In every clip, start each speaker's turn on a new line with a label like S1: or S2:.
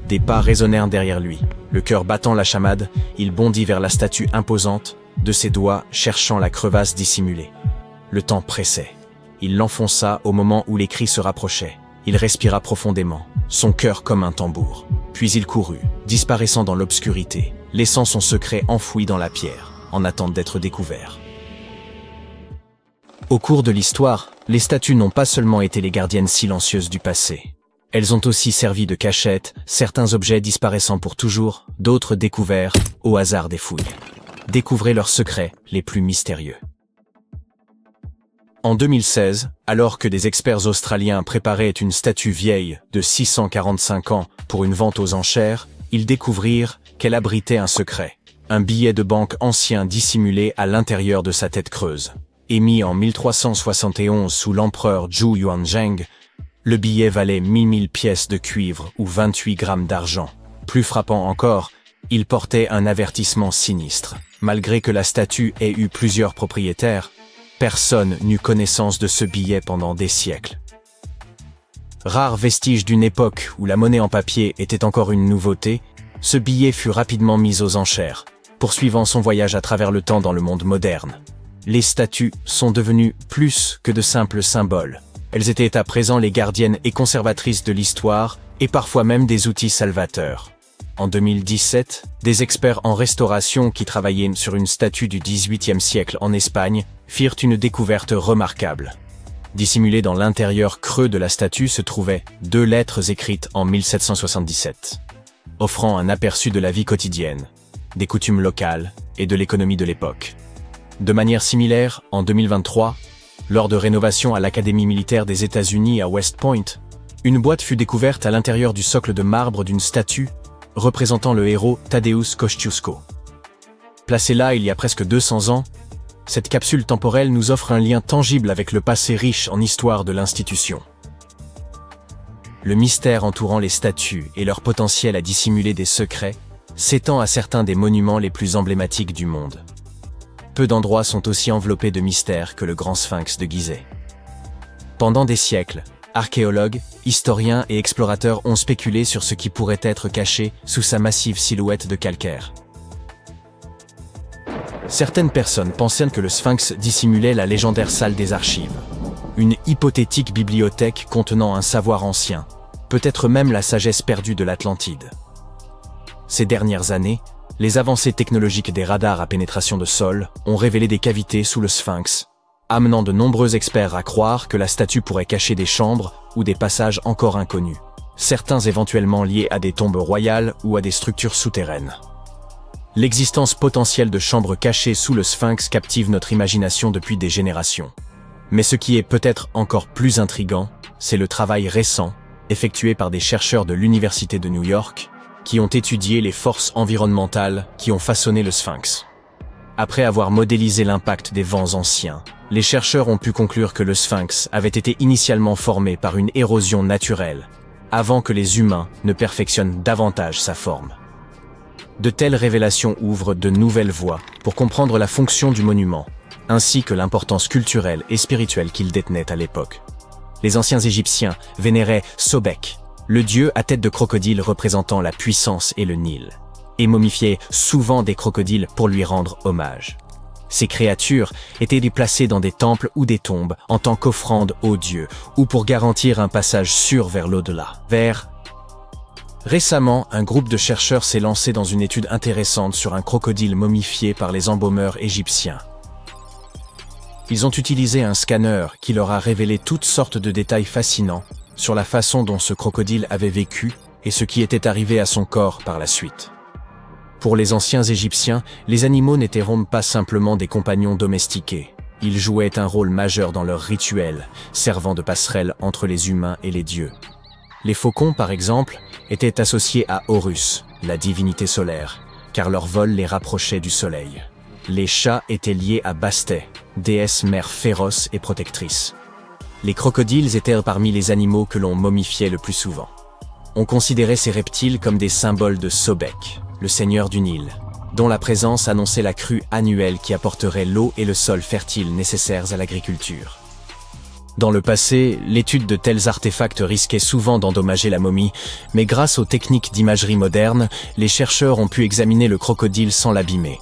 S1: Des pas résonnèrent derrière lui. Le cœur battant la chamade, il bondit vers la statue imposante, de ses doigts cherchant la crevasse dissimulée. Le temps pressait. Il l'enfonça au moment où les cris se rapprochaient. Il respira profondément, son cœur comme un tambour. Puis il courut, disparaissant dans l'obscurité, laissant son secret enfoui dans la pierre, en attente d'être découvert. Au cours de l'histoire, les statues n'ont pas seulement été les gardiennes silencieuses du passé. Elles ont aussi servi de cachette, certains objets disparaissant pour toujours, d'autres découverts au hasard des fouilles. Découvrez leurs secrets les plus mystérieux. En 2016, alors que des experts australiens préparaient une statue vieille de 645 ans pour une vente aux enchères, ils découvrirent qu'elle abritait un secret. Un billet de banque ancien dissimulé à l'intérieur de sa tête creuse. Émis en 1371 sous l'empereur Zhou Yuanzheng, le billet valait 1000 pièces de cuivre ou 28 grammes d'argent. Plus frappant encore, il portait un avertissement sinistre. Malgré que la statue ait eu plusieurs propriétaires, personne n'eut connaissance de ce billet pendant des siècles. Rare vestige d'une époque où la monnaie en papier était encore une nouveauté, ce billet fut rapidement mis aux enchères, poursuivant son voyage à travers le temps dans le monde moderne. Les statues sont devenues plus que de simples symboles. Elles étaient à présent les gardiennes et conservatrices de l'histoire, et parfois même des outils salvateurs. En 2017, des experts en restauration qui travaillaient sur une statue du XVIIIe siècle en Espagne firent une découverte remarquable. Dissimulées dans l'intérieur creux de la statue se trouvaient 2 lettres écrites en 1777, offrant un aperçu de la vie quotidienne, des coutumes locales et de l'économie de l'époque. De manière similaire, en 2023, lors de rénovation à l'Académie militaire des États-Unis à West Point, une boîte fut découverte à l'intérieur du socle de marbre d'une statue représentant le héros Tadeusz Kościuszko. Placée là il y a presque 200 ans, cette capsule temporelle nous offre un lien tangible avec le passé riche en histoire de l'institution. Le mystère entourant les statues et leur potentiel à dissimuler des secrets s'étend à certains des monuments les plus emblématiques du monde. Peu d'endroits sont aussi enveloppés de mystères que le Grand Sphinx de Gizeh. Pendant des siècles, archéologues, historiens et explorateurs ont spéculé sur ce qui pourrait être caché sous sa massive silhouette de calcaire. Certaines personnes pensaient que le Sphinx dissimulait la légendaire salle des archives, une hypothétique bibliothèque contenant un savoir ancien, peut-être même la sagesse perdue de l'Atlantide. Ces dernières années, les avancées technologiques des radars à pénétration de sol ont révélé des cavités sous le Sphinx, amenant de nombreux experts à croire que la statue pourrait cacher des chambres ou des passages encore inconnus, certains éventuellement liés à des tombes royales ou à des structures souterraines. L'existence potentielle de chambres cachées sous le Sphinx captive notre imagination depuis des générations. Mais ce qui est peut-être encore plus intriguant, c'est le travail récent, effectué par des chercheurs de l'Université de New York, qui ont étudié les forces environnementales qui ont façonné le Sphinx. Après avoir modélisé l'impact des vents anciens, les chercheurs ont pu conclure que le Sphinx avait été initialement formé par une érosion naturelle, avant que les humains ne perfectionnent davantage sa forme. De telles révélations ouvrent de nouvelles voies pour comprendre la fonction du monument, ainsi que l'importance culturelle et spirituelle qu'il détenait à l'époque. Les anciens Égyptiens vénéraient Sobek, le dieu à tête de crocodile représentant la puissance et le Nil, et momifiaient souvent des crocodiles pour lui rendre hommage. Ces créatures étaient déplacées dans des temples ou des tombes en tant qu'offrande aux dieux ou pour garantir un passage sûr vers l'au-delà. Récemment, un groupe de chercheurs s'est lancé dans une étude intéressante sur un crocodile momifié par les embaumeurs égyptiens. Ils ont utilisé un scanner qui leur a révélé toutes sortes de détails fascinants sur la façon dont ce crocodile avait vécu et ce qui était arrivé à son corps par la suite. Pour les anciens Égyptiens, les animaux n'étaient pas simplement des compagnons domestiqués. Ils jouaient un rôle majeur dans leurs rituels, servant de passerelle entre les humains et les dieux. Les faucons, par exemple, étaient associés à Horus, la divinité solaire, car leur vol les rapprochait du soleil. Les chats étaient liés à Bastet, déesse mère féroce et protectrice. Les crocodiles étaient parmi les animaux que l'on momifiait le plus souvent. On considérait ces reptiles comme des symboles de Sobek, le seigneur du Nil, dont la présence annonçait la crue annuelle qui apporterait l'eau et le sol fertile nécessaires à l'agriculture. Dans le passé, l'étude de tels artefacts risquait souvent d'endommager la momie, mais grâce aux techniques d'imagerie moderne, les chercheurs ont pu examiner le crocodile sans l'abîmer.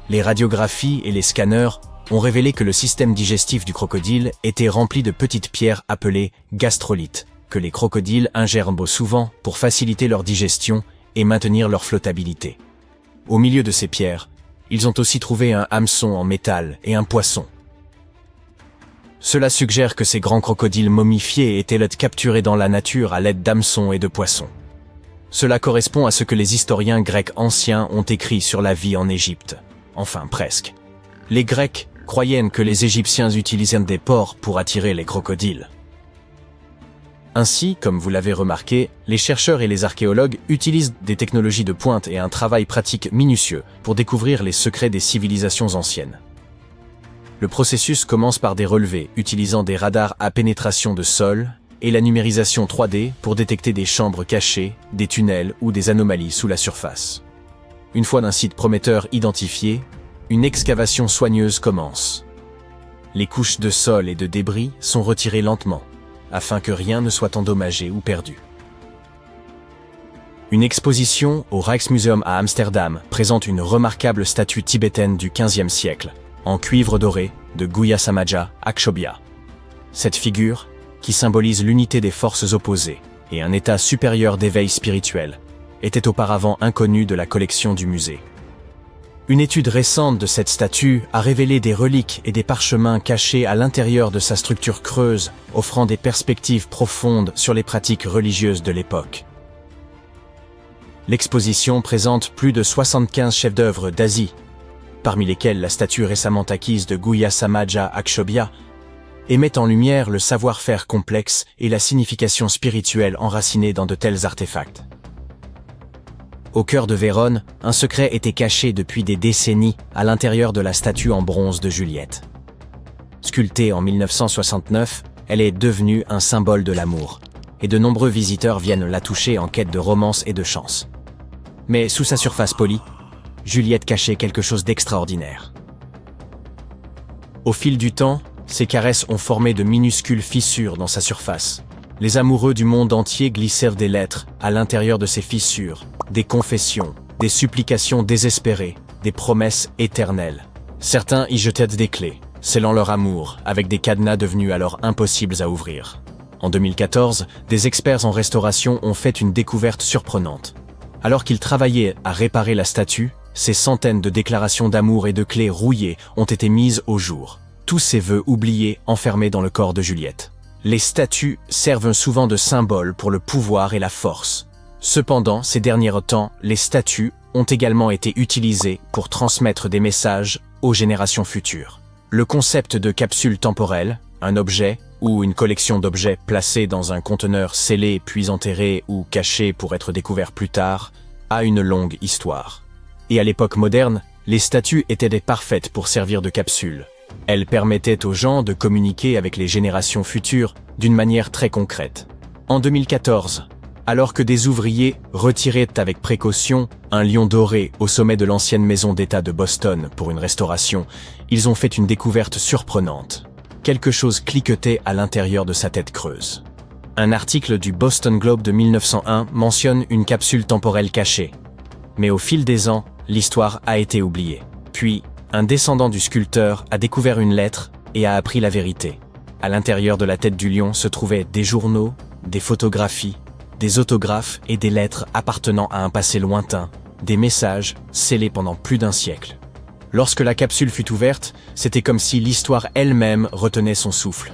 S1: Les radiographies et les scanners ont révélé que le système digestif du crocodile était rempli de petites pierres appelées gastrolites, que les crocodiles ingèrent souvent pour faciliter leur digestion et maintenir leur flottabilité. Au milieu de ces pierres, ils ont aussi trouvé un hameçon en métal et un poisson. Cela suggère que ces grands crocodiles momifiés étaient capturés dans la nature à l'aide d'hameçons et de poissons. Cela correspond à ce que les historiens grecs anciens ont écrit sur la vie en Égypte. Enfin, presque. Les Grecs croyaient que les Égyptiens utilisaient des porcs pour attirer les crocodiles. Ainsi, comme vous l'avez remarqué, les chercheurs et les archéologues utilisent des technologies de pointe et un travail pratique minutieux pour découvrir les secrets des civilisations anciennes. Le processus commence par des relevés utilisant des radars à pénétration de sol et la numérisation 3D pour détecter des chambres cachées, des tunnels ou des anomalies sous la surface. Une fois un site prometteur identifié, une excavation soigneuse commence. Les couches de sol et de débris sont retirées lentement, afin que rien ne soit endommagé ou perdu. Une exposition au Rijksmuseum à Amsterdam présente une remarquable statue tibétaine du XVe siècle, en cuivre doré, de Guya Samaja Akshobhya. Cette figure, qui symbolise l'unité des forces opposées et un état supérieur d'éveil spirituel, était auparavant inconnue de la collection du musée. Une étude récente de cette statue a révélé des reliques et des parchemins cachés à l'intérieur de sa structure creuse, offrant des perspectives profondes sur les pratiques religieuses de l'époque. L'exposition présente plus de 75 chefs-d'œuvre d'Asie, parmi lesquels la statue récemment acquise de Guya Samaja Akshobhya, et met en lumière le savoir-faire complexe et la signification spirituelle enracinée dans de tels artefacts. Au cœur de Vérone, un secret était caché depuis des décennies à l'intérieur de la statue en bronze de Juliette. Sculptée en 1969, elle est devenue un symbole de l'amour, et de nombreux visiteurs viennent la toucher en quête de romance et de chance. Mais sous sa surface polie, Juliette cachait quelque chose d'extraordinaire. Au fil du temps, ses caresses ont formé de minuscules fissures dans sa surface. Les amoureux du monde entier glissèrent des lettres à l'intérieur de ces fissures, des confessions, des supplications désespérées, des promesses éternelles. Certains y jetaient des clés, scellant leur amour, avec des cadenas devenus alors impossibles à ouvrir. En 2014, des experts en restauration ont fait une découverte surprenante. Alors qu'ils travaillaient à réparer la statue, ces centaines de déclarations d'amour et de clés rouillées ont été mises au jour. Tous ces vœux oubliés enfermés dans le corps de Juliette. Les statues servent souvent de symbole pour le pouvoir et la force. Cependant, ces derniers temps, les statues ont également été utilisées pour transmettre des messages aux générations futures. Le concept de capsule temporelle, un objet ou une collection d'objets placés dans un conteneur scellé puis enterré ou caché pour être découvert plus tard, a une longue histoire. Et à l'époque moderne, les statues étaient parfaites pour servir de capsules. Elles permettaient aux gens de communiquer avec les générations futures d'une manière très concrète. En 2014, alors que des ouvriers retiraient avec précaution un lion doré au sommet de l'ancienne maison d'État de Boston pour une restauration, ils ont fait une découverte surprenante. Quelque chose cliquetait à l'intérieur de sa tête creuse. Un article du Boston Globe de 1901 mentionne une capsule temporelle cachée. Mais au fil des ans, l'histoire a été oubliée. Puis, un descendant du sculpteur a découvert une lettre et a appris la vérité. À l'intérieur de la tête du lion se trouvaient des journaux, des photographies, des autographes et des lettres appartenant à un passé lointain, des messages scellés pendant plus d'un siècle. Lorsque la capsule fut ouverte, c'était comme si l'histoire elle-même retenait son souffle.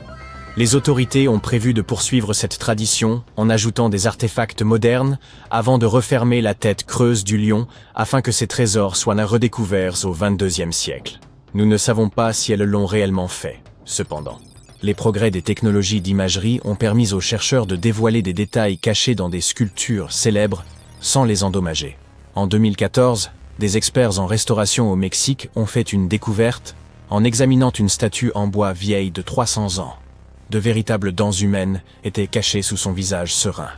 S1: Les autorités ont prévu de poursuivre cette tradition en ajoutant des artefacts modernes avant de refermer la tête creuse du lion afin que ses trésors soient redécouverts au XXIe siècle. Nous ne savons pas si elles l'ont réellement fait, cependant. Les progrès des technologies d'imagerie ont permis aux chercheurs de dévoiler des détails cachés dans des sculptures célèbres sans les endommager. En 2014, des experts en restauration au Mexique ont fait une découverte en examinant une statue en bois vieille de 300 ans. De véritables dents humaines étaient cachées sous son visage serein.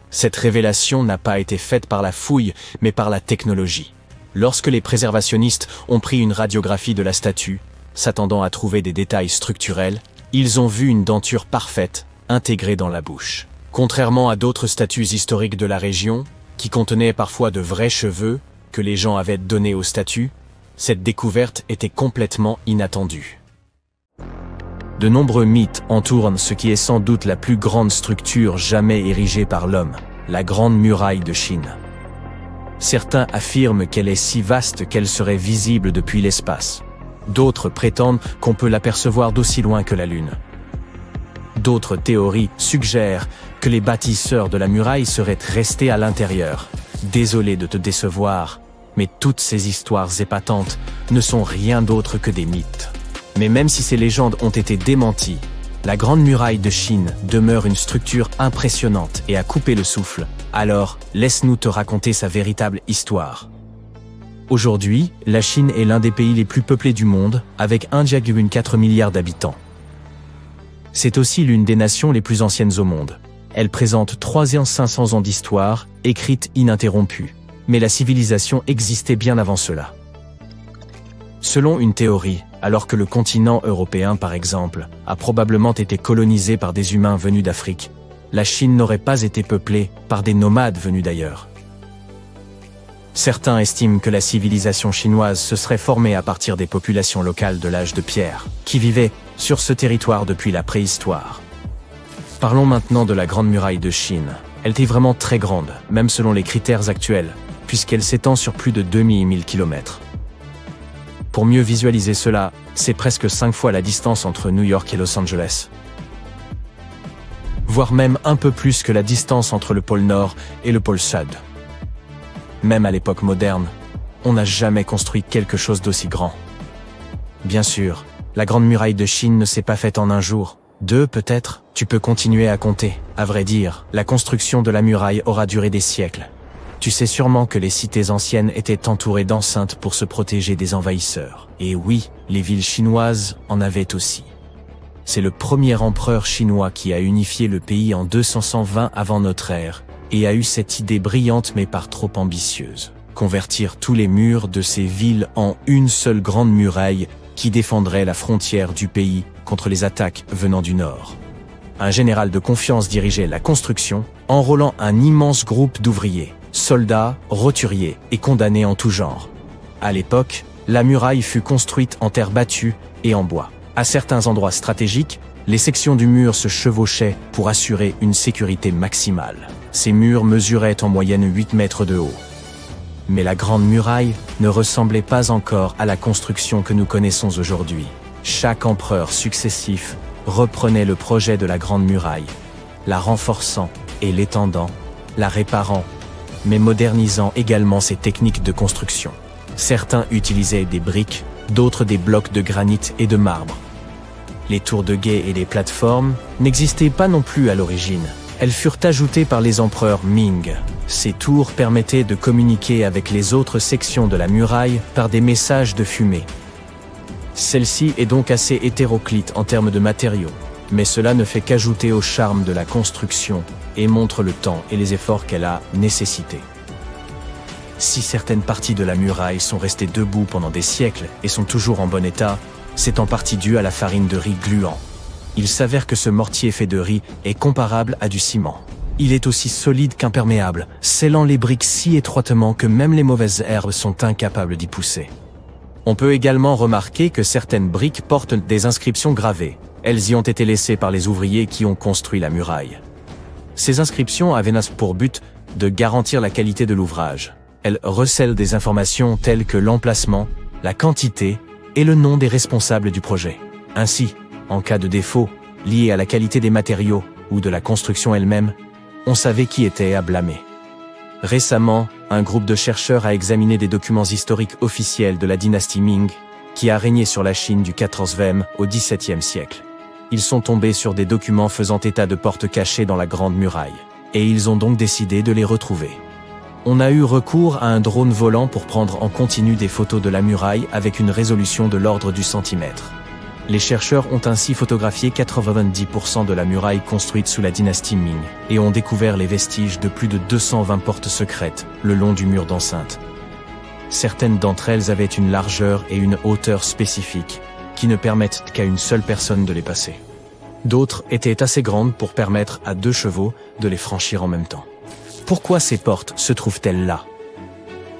S1: Cette révélation n'a pas été faite par la fouille, mais par la technologie. Lorsque les préservationnistes ont pris une radiographie de la statue, s'attendant à trouver des détails structurels, Ils ont vu une denture parfaite, intégrée dans la bouche. Contrairement à d'autres statues historiques de la région, qui contenaient parfois de vrais cheveux que les gens avaient donnés aux statues, cette découverte était complètement inattendue. De nombreux mythes entourent ce qui est sans doute la plus grande structure jamais érigée par l'homme, la Grande Muraille de Chine. Certains affirment qu'elle est si vaste qu'elle serait visible depuis l'espace. D'autres prétendent qu'on peut l'apercevoir d'aussi loin que la Lune. D'autres théories suggèrent que les bâtisseurs de la muraille seraient restés à l'intérieur. Désolé de te décevoir, mais toutes ces histoires épatantes ne sont rien d'autre que des mythes. Mais même si ces légendes ont été démenties, la Grande Muraille de Chine demeure une structure impressionnante et à couper le souffle. Alors, laisse-nous te raconter sa véritable histoire. Aujourd'hui, la Chine est l'un des pays les plus peuplés du monde, avec 1,4 milliard d'habitants. C'est aussi l'une des nations les plus anciennes au monde. Elle présente 3500 ans d'histoire, écrite ininterrompue. Mais la civilisation existait bien avant cela. Selon une théorie, alors que le continent européen par exemple, a probablement été colonisé par des humains venus d'Afrique, la Chine n'aurait pas été peuplée par des nomades venus d'ailleurs. Certains estiment que la civilisation chinoise se serait formée à partir des populations locales de l'âge de pierre, qui vivaient sur ce territoire depuis la préhistoire. Parlons maintenant de la Grande Muraille de Chine. Elle était vraiment très grande, même selon les critères actuels, puisqu'elle s'étend sur plus de 2000 km. Pour mieux visualiser cela, c'est presque 5 fois la distance entre New York et Los Angeles. Voire même un peu plus que la distance entre le pôle Nord et le pôle Sud. Même à l'époque moderne, on n'a jamais construit quelque chose d'aussi grand. Bien sûr, la Grande Muraille de Chine ne s'est pas faite en un jour, 2 peut-être, tu peux continuer à compter. À vrai dire, la construction de la muraille aura duré des siècles. Tu sais sûrement que les cités anciennes étaient entourées d'enceintes pour se protéger des envahisseurs. Et oui, les villes chinoises en avaient aussi. C'est le premier empereur chinois qui a unifié le pays en 220 avant notre ère, et a eu cette idée brillante mais par trop ambitieuse. Convertir tous les murs de ces villes en une seule grande muraille qui défendrait la frontière du pays contre les attaques venant du nord. Un général de confiance dirigeait la construction, enrôlant un immense groupe d'ouvriers, soldats, roturiers et condamnés en tout genre. À l'époque, la muraille fut construite en terre battue et en bois. À certains endroits stratégiques, les sections du mur se chevauchaient pour assurer une sécurité maximale. Ces murs mesuraient en moyenne 8 mètres de haut. Mais la Grande Muraille ne ressemblait pas encore à la construction que nous connaissons aujourd'hui. Chaque empereur successif reprenait le projet de la Grande Muraille, la renforçant et l'étendant, la réparant, mais modernisant également ses techniques de construction. Certains utilisaient des briques, d'autres des blocs de granit et de marbre. Les tours de guet et les plateformes n'existaient pas non plus à l'origine. Elles furent ajoutées par les empereurs Ming. Ces tours permettaient de communiquer avec les autres sections de la muraille par des messages de fumée. Celle-ci est donc assez hétéroclite en termes de matériaux, mais cela ne fait qu'ajouter au charme de la construction et montre le temps et les efforts qu'elle a nécessités. Si certaines parties de la muraille sont restées debout pendant des siècles et sont toujours en bon état, c'est en partie dû à la farine de riz gluant. Il s'avère que ce mortier fait de riz est comparable à du ciment. Il est aussi solide qu'imperméable, scellant les briques si étroitement que même les mauvaises herbes sont incapables d'y pousser. On peut également remarquer que certaines briques portent des inscriptions gravées. Elles y ont été laissées par les ouvriers qui ont construit la muraille. Ces inscriptions avaient pour but de garantir la qualité de l'ouvrage. Elles recèlent des informations telles que l'emplacement, la quantité et le nom des responsables du projet. Ainsi, en cas de défaut, lié à la qualité des matériaux ou de la construction elle-même, on savait qui était à blâmer. Récemment, un groupe de chercheurs a examiné des documents historiques officiels de la dynastie Ming, qui a régné sur la Chine du XIVe au XVIIe siècle. Ils sont tombés sur des documents faisant état de portes cachées dans la Grande Muraille, et ils ont donc décidé de les retrouver. On a eu recours à un drone volant pour prendre en continu des photos de la muraille avec une résolution de l'ordre du centimètre. Les chercheurs ont ainsi photographié 90% de la muraille construite sous la dynastie Ming et ont découvert les vestiges de plus de 220 portes secrètes le long du mur d'enceinte. Certaines d'entre elles avaient une largeur et une hauteur spécifiques qui ne permettent qu'à une seule personne de les passer. D'autres étaient assez grandes pour permettre à 2 chevaux de les franchir en même temps. Pourquoi ces portes se trouvent-elles là?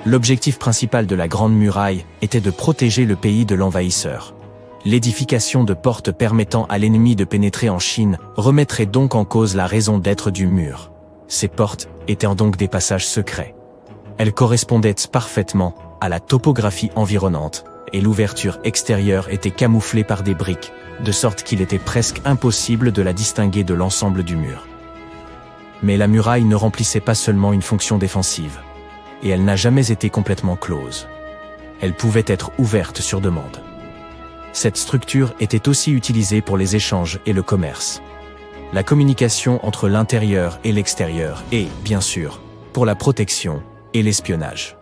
S1: L'objectif principal de la Grande Muraille était de protéger le pays de l'envahisseur. L'édification de portes permettant à l'ennemi de pénétrer en Chine remettrait donc en cause la raison d'être du mur. Ces portes étaient donc des passages secrets. Elles correspondaient parfaitement à la topographie environnante, et l'ouverture extérieure était camouflée par des briques, de sorte qu'il était presque impossible de la distinguer de l'ensemble du mur. Mais la muraille ne remplissait pas seulement une fonction défensive, et elle n'a jamais été complètement close. Elle pouvait être ouverte sur demande. Cette structure était aussi utilisée pour les échanges et le commerce. La communication entre l'intérieur et l'extérieur et, bien sûr, pour la protection et l'espionnage.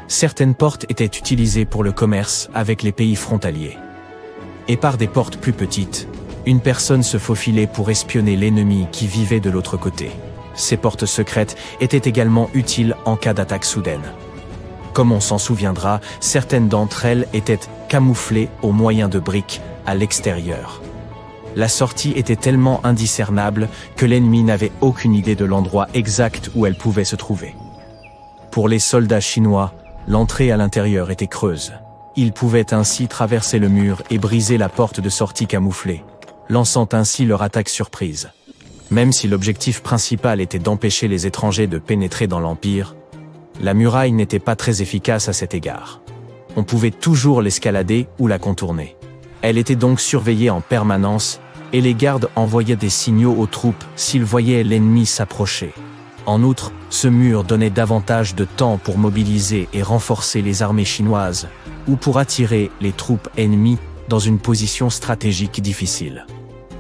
S1: Certaines portes étaient utilisées pour le commerce avec les pays frontaliers. Et par des portes plus petites, une personne se faufilait pour espionner l'ennemi qui vivait de l'autre côté. Ces portes secrètes étaient également utiles en cas d'attaque soudaine. Comme on s'en souviendra, certaines d'entre elles étaient camouflées au moyen de briques à l'extérieur. La sortie était tellement indiscernable que l'ennemi n'avait aucune idée de l'endroit exact où elle pouvait se trouver. Pour les soldats chinois, l'entrée à l'intérieur était creuse. Ils pouvaient ainsi traverser le mur et briser la porte de sortie camouflée, lançant ainsi leur attaque surprise. Même si l'objectif principal était d'empêcher les étrangers de pénétrer dans l'Empire, la muraille n'était pas très efficace à cet égard. On pouvait toujours l'escalader ou la contourner. Elle était donc surveillée en permanence, et les gardes envoyaient des signaux aux troupes s'ils voyaient l'ennemi s'approcher. En outre, ce mur donnait davantage de temps pour mobiliser et renforcer les armées chinoises, ou pour attirer les troupes ennemies dans une position stratégique difficile.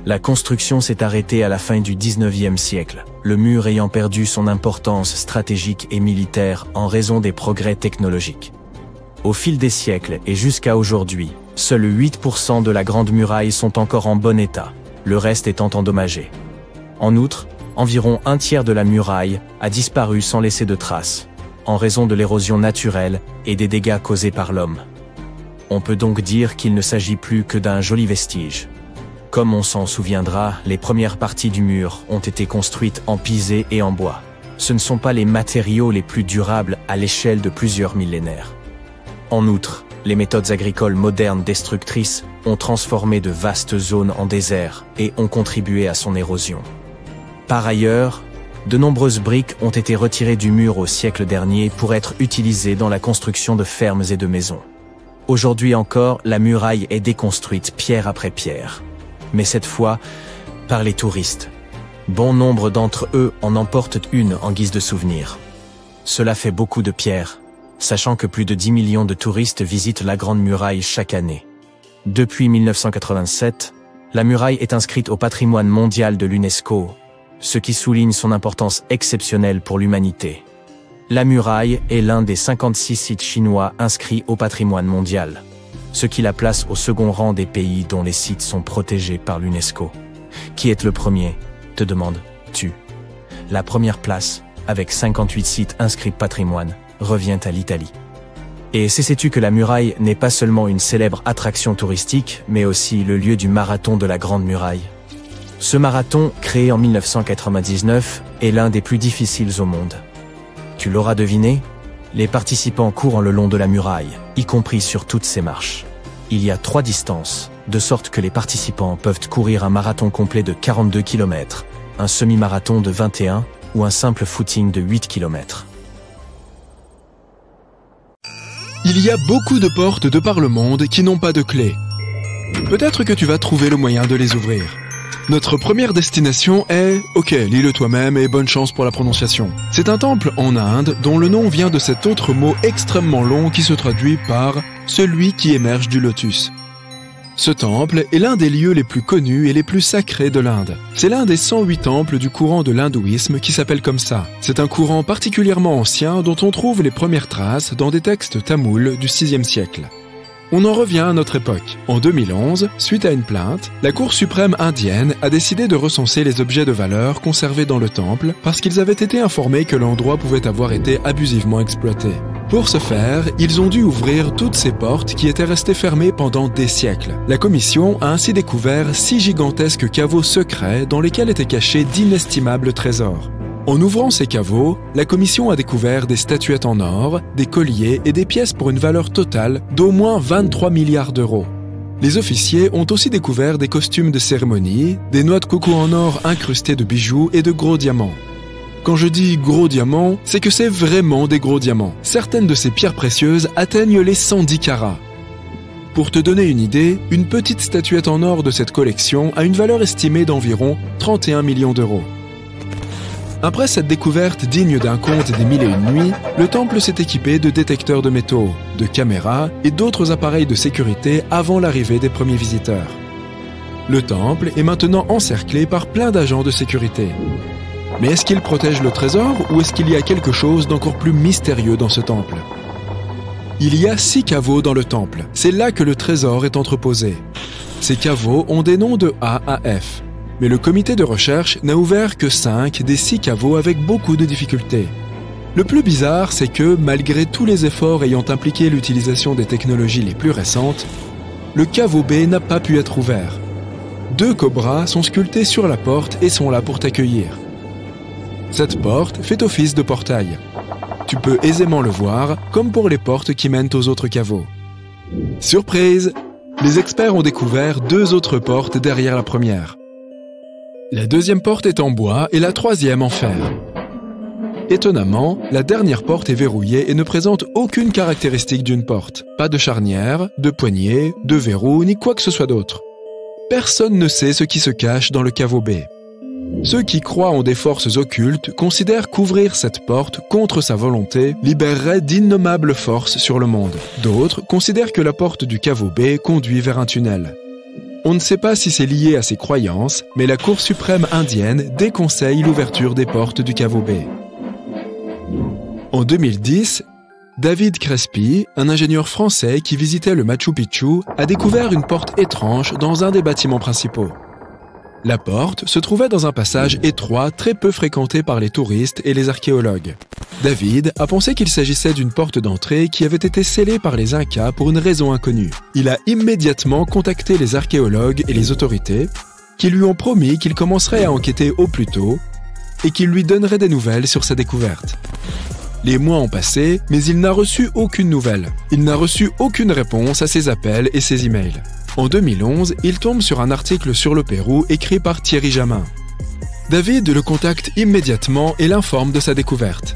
S1: La construction s'est arrêtée à la fin du XIXe siècle, le mur ayant perdu son importance stratégique et militaire en raison des progrès technologiques. Au fil des siècles et jusqu'à aujourd'hui, seuls 8% de la Grande Muraille sont encore en bon état, le reste étant endommagé. En outre, environ un tiers de la muraille a disparu sans laisser de traces, en raison de l'érosion naturelle et des dégâts causés par l'homme. On peut donc dire qu'il ne s'agit plus que d'un joli vestige. Comme on s'en souviendra, les premières parties du mur ont été construites en pisé et en bois. Ce ne sont pas les matériaux les plus durables à l'échelle de plusieurs millénaires. En outre, les méthodes agricoles modernes destructrices ont transformé de vastes zones en désert et ont contribué à son érosion. Par ailleurs, de nombreuses briques ont été retirées du mur au siècle dernier pour être utilisées dans la construction de fermes et de maisons. Aujourd'hui encore, la muraille est déconstruite pierre après pierre. Mais cette fois, par les touristes. Bon nombre d'entre eux en emportent une en guise de souvenir. Cela fait beaucoup de pierres, sachant que plus de 10 millions de touristes visitent la Grande Muraille chaque année. Depuis 1987, la muraille est inscrite au patrimoine mondial de l'UNESCO, ce qui souligne son importance exceptionnelle pour l'humanité. La muraille est l'un des 56 sites chinois inscrits au patrimoine mondial, ce qui la place au second rang des pays dont les sites sont protégés par l'UNESCO. Qui est le premier, te demandes-tu? La première place, avec 58 sites inscrits patrimoine, revient à l'Italie. Et sais-tu que la muraille n'est pas seulement une célèbre attraction touristique, mais aussi le lieu du marathon de la Grande Muraille? Ce marathon, créé en 1999, est l'un des plus difficiles au monde. Tu l'auras deviné? Les participants courent le long de la muraille, y compris sur toutes ses marches. Il y a 3 distances, de sorte que les participants peuvent courir un marathon complet de 42 km, un semi-marathon de 21 ou un simple footing de 8 km.
S2: Il y a beaucoup de portes de par le monde qui n'ont pas de clé. Peut-être que tu vas trouver le moyen de les ouvrir. Notre première destination est, ok, lis-le toi-même et bonne chance pour la prononciation. C'est un temple en Inde dont le nom vient de cet autre mot extrêmement long qui se traduit par « celui qui émerge du lotus ». Ce temple est l'un des lieux les plus connus et les plus sacrés de l'Inde. C'est l'un des 108 temples du courant de l'hindouisme qui s'appelle comme ça. C'est un courant particulièrement ancien dont on trouve les premières traces dans des textes tamouls du VIe siècle. On en revient à notre époque. En 2011, suite à une plainte, la Cour suprême indienne a décidé de recenser les objets de valeur conservés dans le temple parce qu'ils avaient été informés que l'endroit pouvait avoir été abusivement exploité. Pour ce faire, ils ont dû ouvrir toutes ces portes qui étaient restées fermées pendant des siècles. La commission a ainsi découvert 6 gigantesques caveaux secrets dans lesquels étaient cachés d'inestimables trésors. En ouvrant ces caveaux, la commission a découvert des statuettes en or, des colliers et des pièces pour une valeur totale d'au moins 23 milliards d'euros. Les officiers ont aussi découvert des costumes de cérémonie, des noix de coco en or incrustées de bijoux et de gros diamants. Quand je dis gros diamants, c'est que c'est vraiment des gros diamants. Certaines de ces pierres précieuses atteignent les 110 carats. Pour te donner une idée, une petite statuette en or de cette collection a une valeur estimée d'environ 31 millions d'euros. Après cette découverte digne d'un conte des mille et une nuits, le temple s'est équipé de détecteurs de métaux, de caméras et d'autres appareils de sécurité avant l'arrivée des premiers visiteurs. Le temple est maintenant encerclé par plein d'agents de sécurité. Mais est-ce qu'il protège le trésor ou est-ce qu'il y a quelque chose d'encore plus mystérieux dans ce temple? Il y a 6 caveaux dans le temple. C'est là que le trésor est entreposé. Ces caveaux ont des noms de A à F. Mais le comité de recherche n'a ouvert que 5 des 6 caveaux avec beaucoup de difficultés. Le plus bizarre, c'est que, malgré tous les efforts ayant impliqué l'utilisation des technologies les plus récentes, le caveau B n'a pas pu être ouvert. 2 cobras sont sculptés sur la porte et sont là pour t'accueillir. Cette porte fait office de portail. Tu peux aisément le voir, comme pour les portes qui mènent aux autres caveaux. Surprise! Les experts ont découvert 2 autres portes derrière la première. La deuxième porte est en bois et la troisième en fer. Étonnamment, la dernière porte est verrouillée et ne présente aucune caractéristique d'une porte. Pas de charnière, de poignée, de verrou, ni quoi que ce soit d'autre. Personne ne sait ce qui se cache dans le caveau B. Ceux qui croient en des forces occultes considèrent qu'ouvrir cette porte contre sa volonté libérerait d'innommables forces sur le monde. D'autres considèrent que la porte du caveau B conduit vers un tunnel. On ne sait pas si c'est lié à ces croyances, mais la Cour suprême indienne déconseille l'ouverture des portes du caveau B. En 2010, David Crespi, un ingénieur français qui visitait le Machu Picchu, a découvert une porte étrange dans un des bâtiments principaux. La porte se trouvait dans un passage étroit très peu fréquenté par les touristes et les archéologues. David a pensé qu'il s'agissait d'une porte d'entrée qui avait été scellée par les Incas pour une raison inconnue. Il a immédiatement contacté les archéologues et les autorités, qui lui ont promis qu'il commencerait à enquêter au plus tôt et qu'il lui donnerait des nouvelles sur sa découverte. Les mois ont passé, mais il n'a reçu aucune nouvelle. Il n'a reçu aucune réponse à ses appels et ses emails. En 2011, il tombe sur un article sur le Pérou écrit par Thierry Jamin. David le contacte immédiatement et l'informe de sa découverte.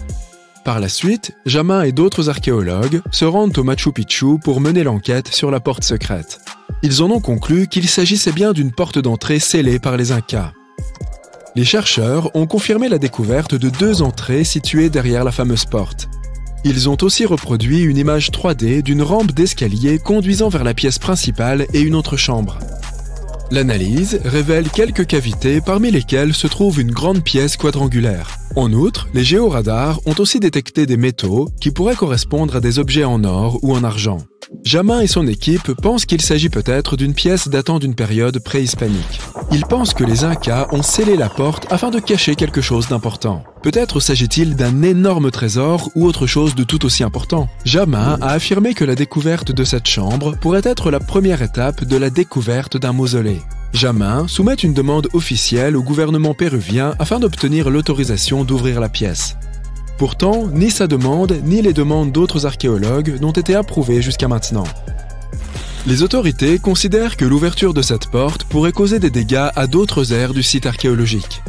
S2: Par la suite, Jamin et d'autres archéologues se rendent au Machu Picchu pour mener l'enquête sur la porte secrète. Ils en ont conclu qu'il s'agissait bien d'une porte d'entrée scellée par les Incas. Les chercheurs ont confirmé la découverte de 2 entrées situées derrière la fameuse porte. Ils ont aussi reproduit une image 3D d'une rampe d'escalier conduisant vers la pièce principale et une autre chambre. L'analyse révèle quelques cavités parmi lesquelles se trouve une grande pièce quadrangulaire. En outre, les géoradars ont aussi détecté des métaux qui pourraient correspondre à des objets en or ou en argent. Jamin et son équipe pensent qu'il s'agit peut-être d'une pièce datant d'une période préhispanique. Ils pensent que les Incas ont scellé la porte afin de cacher quelque chose d'important. Peut-être s'agit-il d'un énorme trésor ou autre chose de tout aussi important. Jamin a affirmé que la découverte de cette chambre pourrait être la première étape de la découverte d'un mausolée. Jamin soumet une demande officielle au gouvernement péruvien afin d'obtenir l'autorisation d'ouvrir la pièce. Pourtant, ni sa demande, ni les demandes d'autres archéologues n'ont été approuvées jusqu'à maintenant. Les autorités considèrent que l'ouverture de cette porte pourrait causer des dégâts à d'autres aires du site archéologique.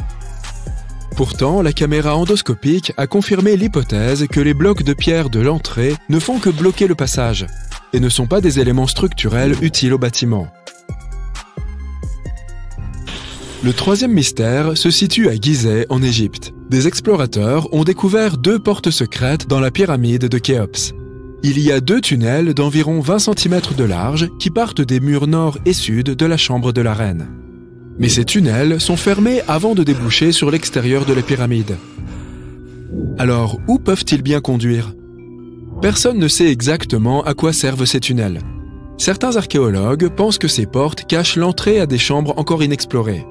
S2: Pourtant, la caméra endoscopique a confirmé l'hypothèse que les blocs de pierre de l'entrée ne font que bloquer le passage et ne sont pas des éléments structurels utiles au bâtiment. Le troisième mystère se situe à Gizeh, en Égypte. Des explorateurs ont découvert 2 portes secrètes dans la pyramide de Khéops. Il y a 2 tunnels d'environ 20 cm de large qui partent des murs nord et sud de la chambre de la reine. Mais ces tunnels sont fermés avant de déboucher sur l'extérieur de la pyramide. Alors, où peuvent-ils bien conduire? Personne ne sait exactement à quoi servent ces tunnels. Certains archéologues pensent que ces portes cachent l'entrée à des chambres encore inexplorées.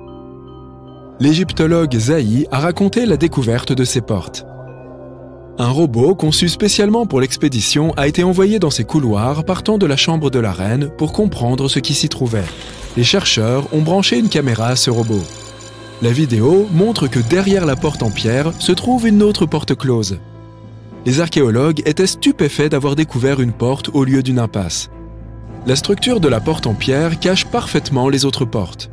S2: L'égyptologue Zahi a raconté la découverte de ces portes. Un robot conçu spécialement pour l'expédition a été envoyé dans ces couloirs partant de la chambre de la reine pour comprendre ce qui s'y trouvait. Les chercheurs ont branché une caméra à ce robot. La vidéo montre que derrière la porte en pierre se trouve une autre porte close. Les archéologues étaient stupéfaits d'avoir découvert une porte au lieu d'une impasse. La structure de la porte en pierre cache parfaitement les autres portes.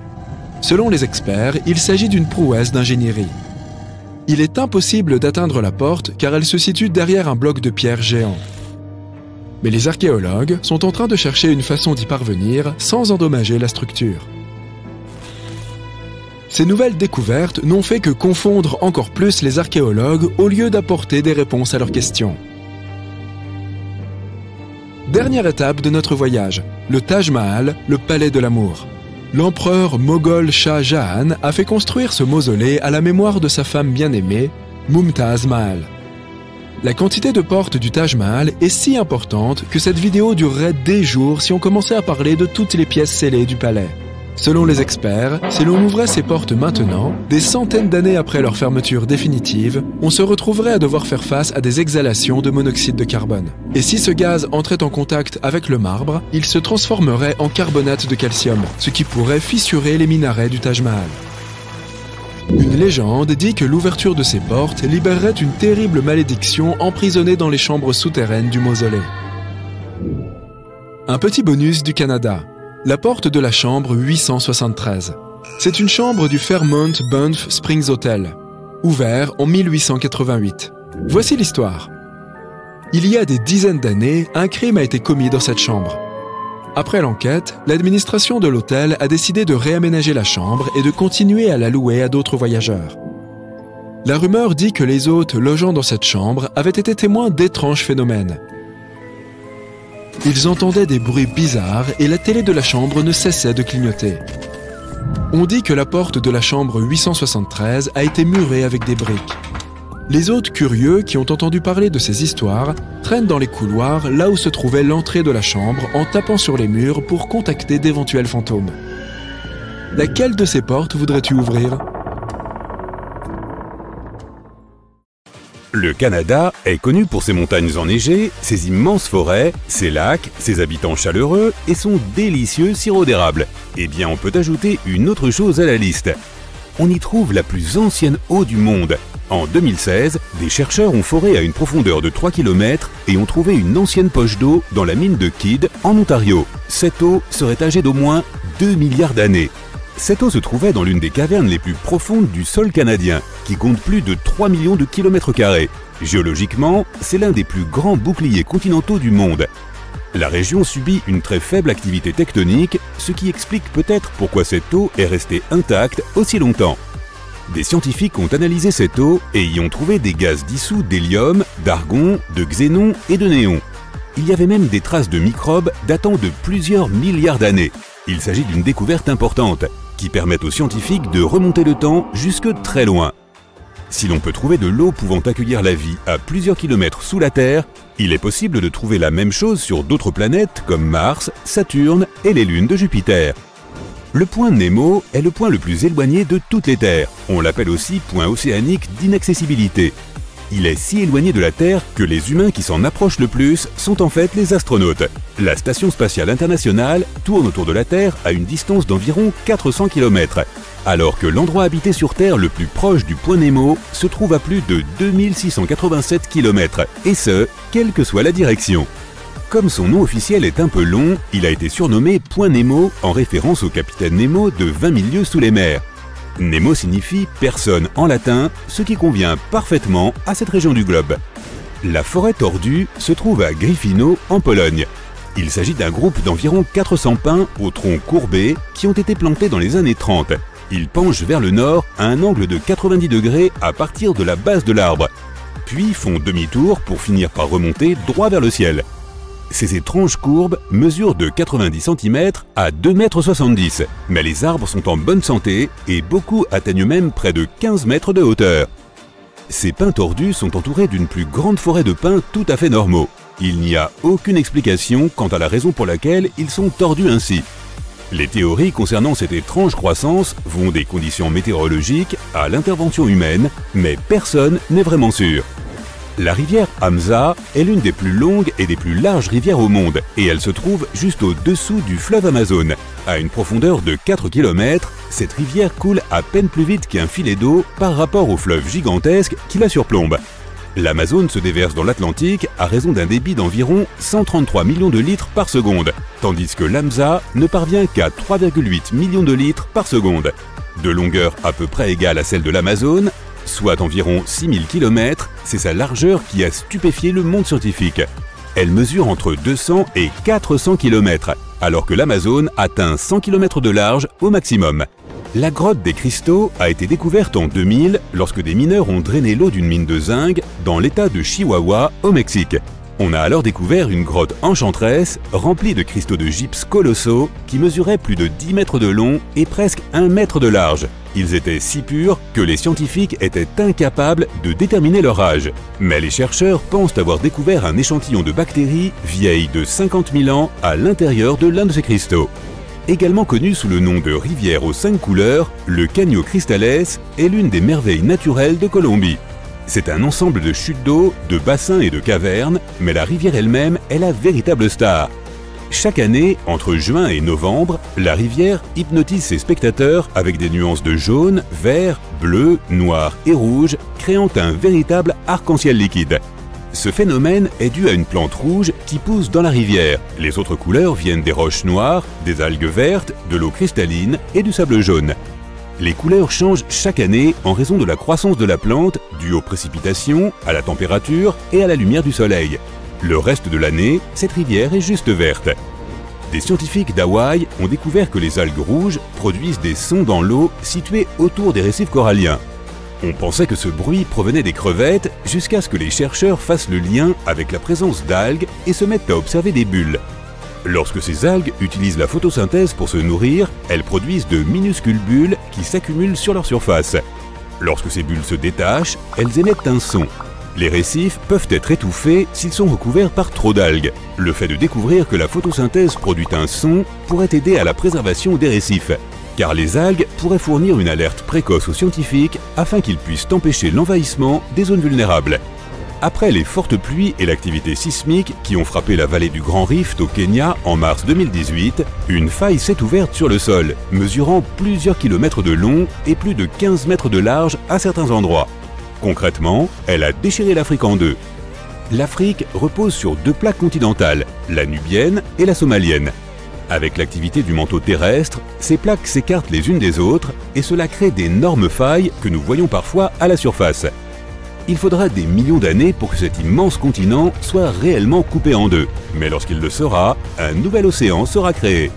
S2: Selon les experts, il s'agit d'une prouesse d'ingénierie. Il est impossible d'atteindre la porte car elle se situe derrière un bloc de pierre géant. Mais les archéologues sont en train de chercher une façon d'y parvenir sans endommager la structure. Ces nouvelles découvertes n'ont fait que confondre encore plus les archéologues au lieu d'apporter des réponses à leurs questions. Dernière étape de notre voyage, le Taj Mahal, le palais de l'amour. L'empereur moghol Shah Jahan a fait construire ce mausolée à la mémoire de sa femme bien-aimée, Mumtaz Mahal. La quantité de portes du Taj Mahal est si importante que cette vidéo durerait des jours si on commençait à parler de toutes les pièces scellées du palais. Selon les experts, si l'on ouvrait ces portes maintenant, des centaines d'années après leur fermeture définitive, on se retrouverait à devoir faire face à des exhalations de monoxyde de carbone. Et si ce gaz entrait en contact avec le marbre, il se transformerait en carbonate de calcium, ce qui pourrait fissurer les minarets du Taj Mahal. Une légende dit que l'ouverture de ces portes libérerait une terrible malédiction emprisonnée dans les chambres souterraines du mausolée. Un petit bonus du Canada. La porte de la chambre 873. C'est une chambre du Fairmont Banff Springs Hotel, ouvert en 1888. Voici l'histoire. Il y a des dizaines d'années, un crime a été commis dans cette chambre. Après l'enquête, l'administration de l'hôtel a décidé de réaménager la chambre et de continuer à la louer à d'autres voyageurs. La rumeur dit que les hôtes logeant dans cette chambre avaient été témoins d'étranges phénomènes. Ils entendaient des bruits bizarres et la télé de la chambre ne cessait de clignoter. On dit que la porte de la chambre 873 a été murée avec des briques. Les hôtes curieux qui ont entendu parler de ces histoires traînent dans les couloirs là où se trouvait l'entrée de la chambre en tapant sur les murs pour contacter d'éventuels fantômes. Laquelle de ces portes voudrais-tu ouvrir ?
S3: Le Canada est connu pour ses montagnes enneigées, ses immenses forêts, ses lacs, ses habitants chaleureux et son délicieux sirop d'érable. Eh bien, on peut ajouter une autre chose à la liste. On y trouve la plus ancienne eau du monde. En 2016, des chercheurs ont foré à une profondeur de 3 km et ont trouvé une ancienne poche d'eau dans la mine de Kidd, en Ontario. Cette eau serait âgée d'au moins 2 milliards d'années. Cette eau se trouvait dans l'une des cavernes les plus profondes du sol canadien, qui compte plus de 3 millions de kilomètres carrés. Géologiquement, c'est l'un des plus grands boucliers continentaux du monde. La région subit une très faible activité tectonique, ce qui explique peut-être pourquoi cette eau est restée intacte aussi longtemps. Des scientifiques ont analysé cette eau et y ont trouvé des gaz dissous d'hélium, d'argon, de xénon et de néon. Il y avait même des traces de microbes datant de plusieurs milliards d'années. Il s'agit d'une découverte importante, qui permet aux scientifiques de remonter le temps jusque très loin. Si l'on peut trouver de l'eau pouvant accueillir la vie à plusieurs kilomètres sous la Terre, il est possible de trouver la même chose sur d'autres planètes comme Mars, Saturne et les lunes de Jupiter. Le point Nemo est le point le plus éloigné de toutes les terres. On l'appelle aussi point océanique d'inaccessibilité. Il est si éloigné de la Terre que les humains qui s'en approchent le plus sont en fait les astronautes. La Station spatiale internationale tourne autour de la Terre à une distance d'environ 400 km, alors que l'endroit habité sur Terre le plus proche du point Nemo se trouve à plus de 2687 km, et ce, quelle que soit la direction. Comme son nom officiel est un peu long, il a été surnommé Point Nemo en référence au capitaine Nemo de 20 000 lieues sous les mers. Nemo signifie « personne » en latin, ce qui convient parfaitement à cette région du globe. La forêt tordue se trouve à Gryfino, en Pologne. Il s'agit d'un groupe d'environ 400 pins au tronc courbé qui ont été plantés dans les années 30. Ils penchent vers le nord à un angle de 90 degrés à partir de la base de l'arbre, puis font demi-tour pour finir par remonter droit vers le ciel. Ces étranges courbes mesurent de 90 cm à 2,70 m, mais les arbres sont en bonne santé et beaucoup atteignent même près de 15 mètres de hauteur. Ces pins tordus sont entourés d'une plus grande forêt de pins tout à fait normaux. Il n'y a aucune explication quant à la raison pour laquelle ils sont tordus ainsi. Les théories concernant cette étrange croissance vont des conditions météorologiques à l'intervention humaine, mais personne n'est vraiment sûr. La rivière Hamza est l'une des plus longues et des plus larges rivières au monde et elle se trouve juste au-dessous du fleuve Amazone. À une profondeur de 4 km, cette rivière coule à peine plus vite qu'un filet d'eau par rapport au fleuve gigantesque qui la surplombe. L'Amazone se déverse dans l'Atlantique à raison d'un débit d'environ 133 millions de litres par seconde, tandis que l'Hamza ne parvient qu'à 3,8 millions de litres par seconde. De longueur à peu près égale à celle de l'Amazone, soit environ 6000 km, c'est sa largeur qui a stupéfié le monde scientifique. Elle mesure entre 200 et 400 km, alors que l'Amazone atteint 100 km de large au maximum. La grotte des cristaux a été découverte en 2000 lorsque des mineurs ont drainé l'eau d'une mine de zinc dans l'état de Chihuahua au Mexique. On a alors découvert une grotte enchanteresse remplie de cristaux de gypse colossaux qui mesuraient plus de 10 mètres de long et presque 1 mètre de large. Ils étaient si purs que les scientifiques étaient incapables de déterminer leur âge. Mais les chercheurs pensent avoir découvert un échantillon de bactéries vieilles de 50 000 ans à l'intérieur de l'un de ces cristaux. Également connu sous le nom de rivière aux 5 couleurs, le Caño Cristales est l'une des merveilles naturelles de Colombie. C'est un ensemble de chutes d'eau, de bassins et de cavernes, mais la rivière elle-même est la véritable star. Chaque année, entre juin et novembre, la rivière hypnotise ses spectateurs avec des nuances de jaune, vert, bleu, noir et rouge, créant un véritable arc-en-ciel liquide. Ce phénomène est dû à une plante rouge qui pousse dans la rivière. Les autres couleurs viennent des roches noires, des algues vertes, de l'eau cristalline et du sable jaune. Les couleurs changent chaque année en raison de la croissance de la plante, due aux précipitations, à la température et à la lumière du soleil. Le reste de l'année, cette rivière est juste verte. Des scientifiques d'Hawaï ont découvert que les algues rouges produisent des sons dans l'eau située autour des récifs coralliens. On pensait que ce bruit provenait des crevettes jusqu'à ce que les chercheurs fassent le lien avec la présence d'algues et se mettent à observer des bulles. Lorsque ces algues utilisent la photosynthèse pour se nourrir, elles produisent de minuscules bulles qui s'accumulent sur leur surface. Lorsque ces bulles se détachent, elles émettent un son. Les récifs peuvent être étouffés s'ils sont recouverts par trop d'algues. Le fait de découvrir que la photosynthèse produit un son pourrait aider à la préservation des récifs, car les algues pourraient fournir une alerte précoce aux scientifiques afin qu'ils puissent empêcher l'envahissement des zones vulnérables. Après les fortes pluies et l'activité sismique qui ont frappé la vallée du Grand Rift au Kenya en mars 2018, une faille s'est ouverte sur le sol, mesurant plusieurs kilomètres de long et plus de 15 mètres de large à certains endroits. Concrètement, elle a déchiré l'Afrique en deux. L'Afrique repose sur 2 plaques continentales, la nubienne et la somalienne. Avec l'activité du manteau terrestre, ces plaques s'écartent les unes des autres et cela crée d'énormes failles que nous voyons parfois à la surface. Il faudra des millions d'années pour que cet immense continent soit réellement coupé en deux. Mais lorsqu'il le sera, un nouvel océan sera créé.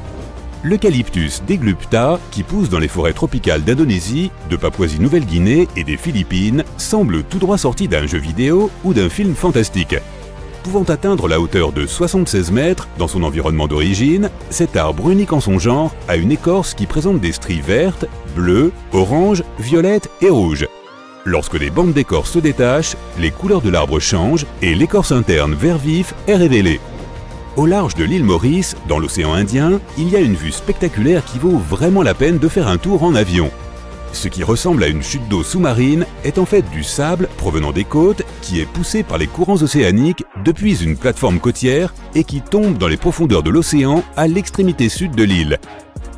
S3: L'eucalyptus deglupta, qui pousse dans les forêts tropicales d'Indonésie, de Papouasie-Nouvelle-Guinée et des Philippines, semble tout droit sorti d'un jeu vidéo ou d'un film fantastique. Pouvant atteindre la hauteur de 76 mètres dans son environnement d'origine, cet arbre unique en son genre a une écorce qui présente des stries vertes, bleues, oranges, violettes et rouges. Lorsque les bandes d'écorce se détachent, les couleurs de l'arbre changent et l'écorce interne vert vif est révélée. Au large de l'île Maurice, dans l'océan Indien, il y a une vue spectaculaire qui vaut vraiment la peine de faire un tour en avion. Ce qui ressemble à une chute d'eau sous-marine est en fait du sable provenant des côtes qui est poussé par les courants océaniques depuis une plateforme côtière et qui tombe dans les profondeurs de l'océan à l'extrémité sud de l'île.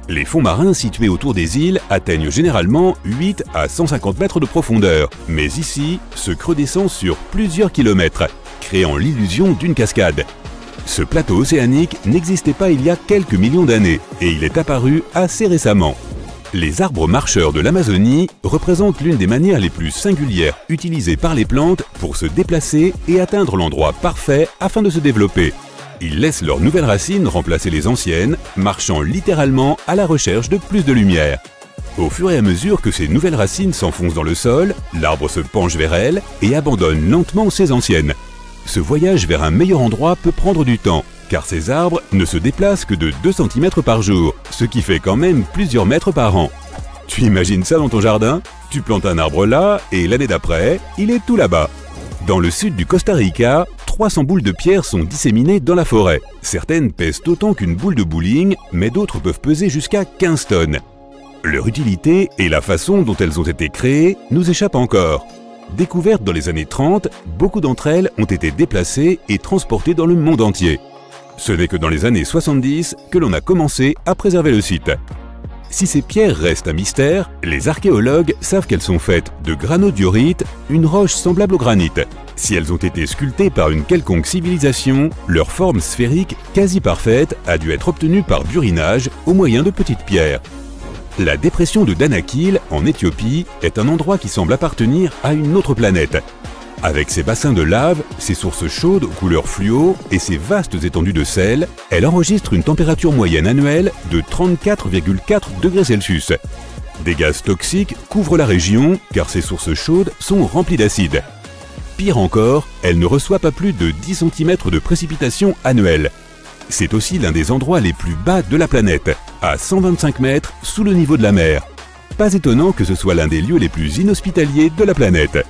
S3: Les fonds marins situés autour des îles atteignent généralement 8 à 150 mètres de profondeur, mais ici, ce creux descend sur plusieurs kilomètres, créant l'illusion d'une cascade. Ce plateau océanique n'existait pas il y a quelques millions d'années et il est apparu assez récemment. Les arbres marcheurs de l'Amazonie représentent l'une des manières les plus singulières utilisées par les plantes pour se déplacer et atteindre l'endroit parfait afin de se développer. Ils laissent leurs nouvelles racines remplacer les anciennes, marchant littéralement à la recherche de plus de lumière. Au fur et à mesure que ces nouvelles racines s'enfoncent dans le sol, l'arbre se penche vers elles et abandonne lentement ses anciennes. Ce voyage vers un meilleur endroit peut prendre du temps, car ces arbres ne se déplacent que de 2 cm par jour, ce qui fait quand même plusieurs mètres par an. Tu imagines ça dans ton jardin? Tu plantes un arbre là et l'année d'après, il est tout là-bas. Dans le sud du Costa Rica, 300 boules de pierre sont disséminées dans la forêt. Certaines pèsent autant qu'une boule de bowling, mais d'autres peuvent peser jusqu'à 15 tonnes. Leur utilité et la façon dont elles ont été créées nous échappent encore. Découvertes dans les années 30, beaucoup d'entre elles ont été déplacées et transportées dans le monde entier. Ce n'est que dans les années 70 que l'on a commencé à préserver le site. Si ces pierres restent un mystère, les archéologues savent qu'elles sont faites de granodiorite, une roche semblable au granit. Si elles ont été sculptées par une quelconque civilisation, leur forme sphérique quasi parfaite a dû être obtenue par burinage au moyen de petites pierres. La dépression de Danakil, en Éthiopie, est un endroit qui semble appartenir à une autre planète. Avec ses bassins de lave, ses sources chaudes couleur fluo et ses vastes étendues de sel, elle enregistre une température moyenne annuelle de 34,4 degrés Celsius. Des gaz toxiques couvrent la région car ses sources chaudes sont remplies d'acide. Pire encore, elle ne reçoit pas plus de 10 cm de précipitations annuelles. C'est aussi l'un des endroits les plus bas de la planète, à 125 mètres sous le niveau de la mer. Pas étonnant que ce soit l'un des lieux les plus inhospitaliers de la planète.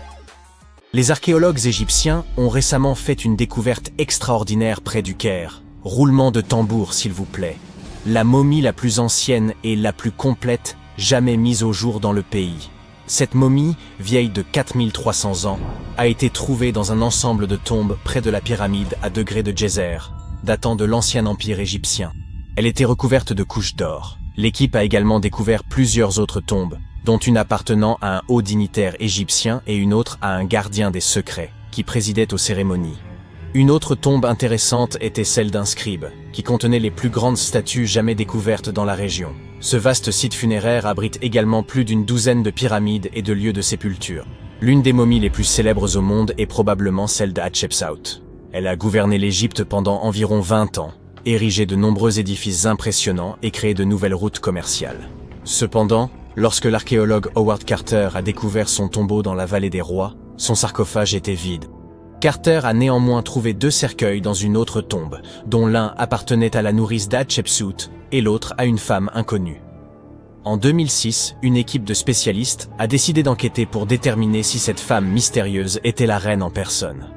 S1: Les archéologues égyptiens ont récemment fait une découverte extraordinaire près du Caire. Roulement de tambour, s'il vous plaît. La momie la plus ancienne et la plus complète jamais mise au jour dans le pays. Cette momie, vieille de 4300 ans, a été trouvée dans un ensemble de tombes près de la pyramide à degrés de Djéser, datant de l'ancien empire égyptien. Elle était recouverte de couches d'or. L'équipe a également découvert plusieurs autres tombes, dont une appartenant à un haut dignitaire égyptien et une autre à un gardien des secrets, qui présidait aux cérémonies. Une autre tombe intéressante était celle d'un scribe, qui contenait les plus grandes statues jamais découvertes dans la région. Ce vaste site funéraire abrite également plus d'une douzaine de pyramides et de lieux de sépulture. L'une des momies les plus célèbres au monde est probablement celle de Hatshepsut. Elle a gouverné l'Égypte pendant environ 20 ans, érigé de nombreux édifices impressionnants et créé de nouvelles routes commerciales. Cependant, lorsque l'archéologue Howard Carter a découvert son tombeau dans la vallée des rois, son sarcophage était vide. Carter a néanmoins trouvé 2 cercueils dans une autre tombe, dont l'un appartenait à la nourrice d'Hatshepsut et l'autre à une femme inconnue. En 2006, une équipe de spécialistes a décidé d'enquêter pour déterminer si cette femme mystérieuse était la reine en personne.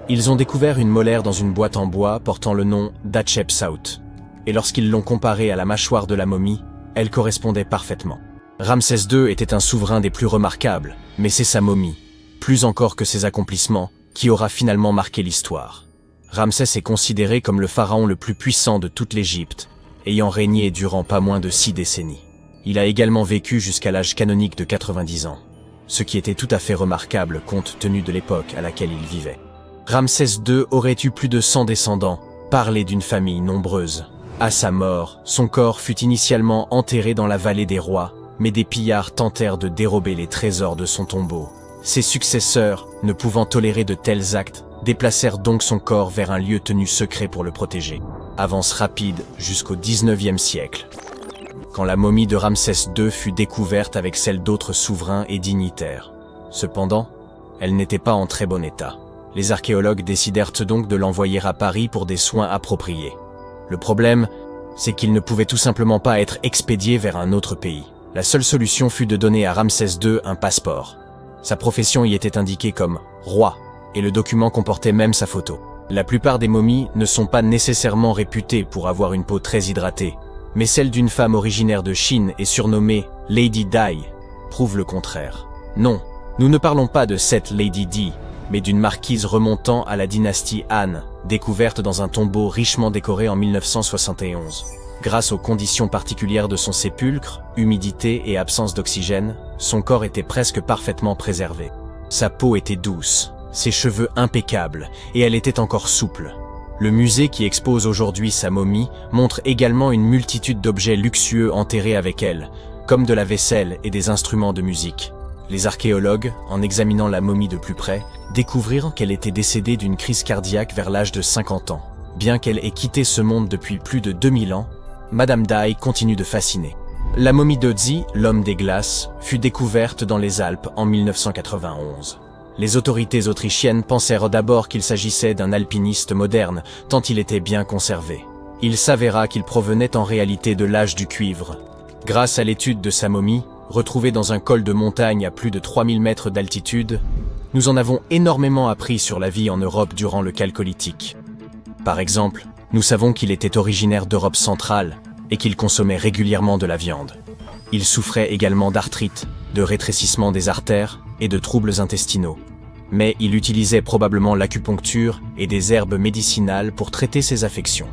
S1: Ils ont découvert une molaire dans une boîte en bois portant le nom d'Hatshepsut, et lorsqu'ils l'ont comparée à la mâchoire de la momie, elle correspondait parfaitement. Ramsès II était un souverain des plus remarquables, mais c'est sa momie, plus encore que ses accomplissements, qui aura finalement marqué l'histoire. Ramsès est considéré comme le pharaon le plus puissant de toute l'Égypte, ayant régné durant pas moins de 6 décennies. Il a également vécu jusqu'à l'âge canonique de 90 ans, ce qui était tout à fait remarquable compte tenu de l'époque à laquelle il vivait. Ramsès II aurait eu plus de 100 descendants, parlé d'une famille nombreuse. À sa mort, son corps fut initialement enterré dans la vallée des rois, mais des pillards tentèrent de dérober les trésors de son tombeau. Ses successeurs, ne pouvant tolérer de tels actes, déplacèrent donc son corps vers un lieu tenu secret pour le protéger. Avance rapide jusqu'au 19e siècle, quand la momie de Ramsès II fut découverte avec celle d'autres souverains et dignitaires. Cependant, elle n'était pas en très bon état. Les archéologues décidèrent donc de l'envoyer à Paris pour des soins appropriés. Le problème, c'est qu'il ne pouvait tout simplement pas être expédié vers un autre pays. La seule solution fut de donner à Ramsès II un passeport. Sa profession y était indiquée comme « roi » et le document comportait même sa photo. La plupart des momies ne sont pas nécessairement réputées pour avoir une peau très hydratée, mais celle d'une femme originaire de Chine et surnommée Lady Di prouve le contraire. Non, nous ne parlons pas de cette Lady Di, mais d'une marquise remontant à la dynastie Han, découverte dans un tombeau richement décoré en 1971. Grâce aux conditions particulières de son sépulcre, humidité et absence d'oxygène, son corps était presque parfaitement préservé. Sa peau était douce, ses cheveux impeccables, et elle était encore souple. Le musée qui expose aujourd'hui sa momie montre également une multitude d'objets luxueux enterrés avec elle, comme de la vaisselle et des instruments de musique. Les archéologues, en examinant la momie de plus près, découvrirent qu'elle était décédée d'une crise cardiaque vers l'âge de 50 ans. Bien qu'elle ait quitté ce monde depuis plus de 2000 ans, Madame Di continue de fasciner. La momie d'Ötzi, l'homme des glaces, fut découverte dans les Alpes en 1991. Les autorités autrichiennes pensèrent d'abord qu'il s'agissait d'un alpiniste moderne, tant il était bien conservé. Il s'avéra qu'il provenait en réalité de l'âge du cuivre. Grâce à l'étude de sa momie, retrouvée dans un col de montagne à plus de 3000 mètres d'altitude, nous en avons énormément appris sur la vie en Europe durant le Chalcolithique. Par exemple, nous savons qu'il était originaire d'Europe centrale et qu'il consommait régulièrement de la viande. Il souffrait également d'arthrite, de rétrécissement des artères et de troubles intestinaux. Mais il utilisait probablement l'acupuncture et des herbes médicinales pour traiter ses affections.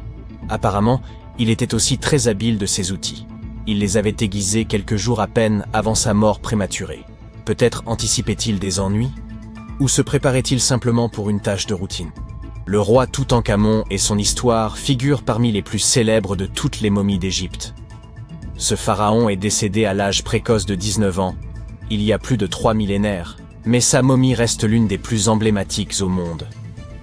S1: Apparemment, il était aussi très habile de ses outils. Il les avait aiguisés quelques jours à peine avant sa mort prématurée. Peut-être anticipait-il des ennuis? Ou se préparait-il simplement pour une tâche de routine? Le roi Toutankhamon et son histoire figurent parmi les plus célèbres de toutes les momies d'Égypte. Ce pharaon est décédé à l'âge précoce de 19 ans, il y a plus de 3 millénaires, mais sa momie reste l'une des plus emblématiques au monde.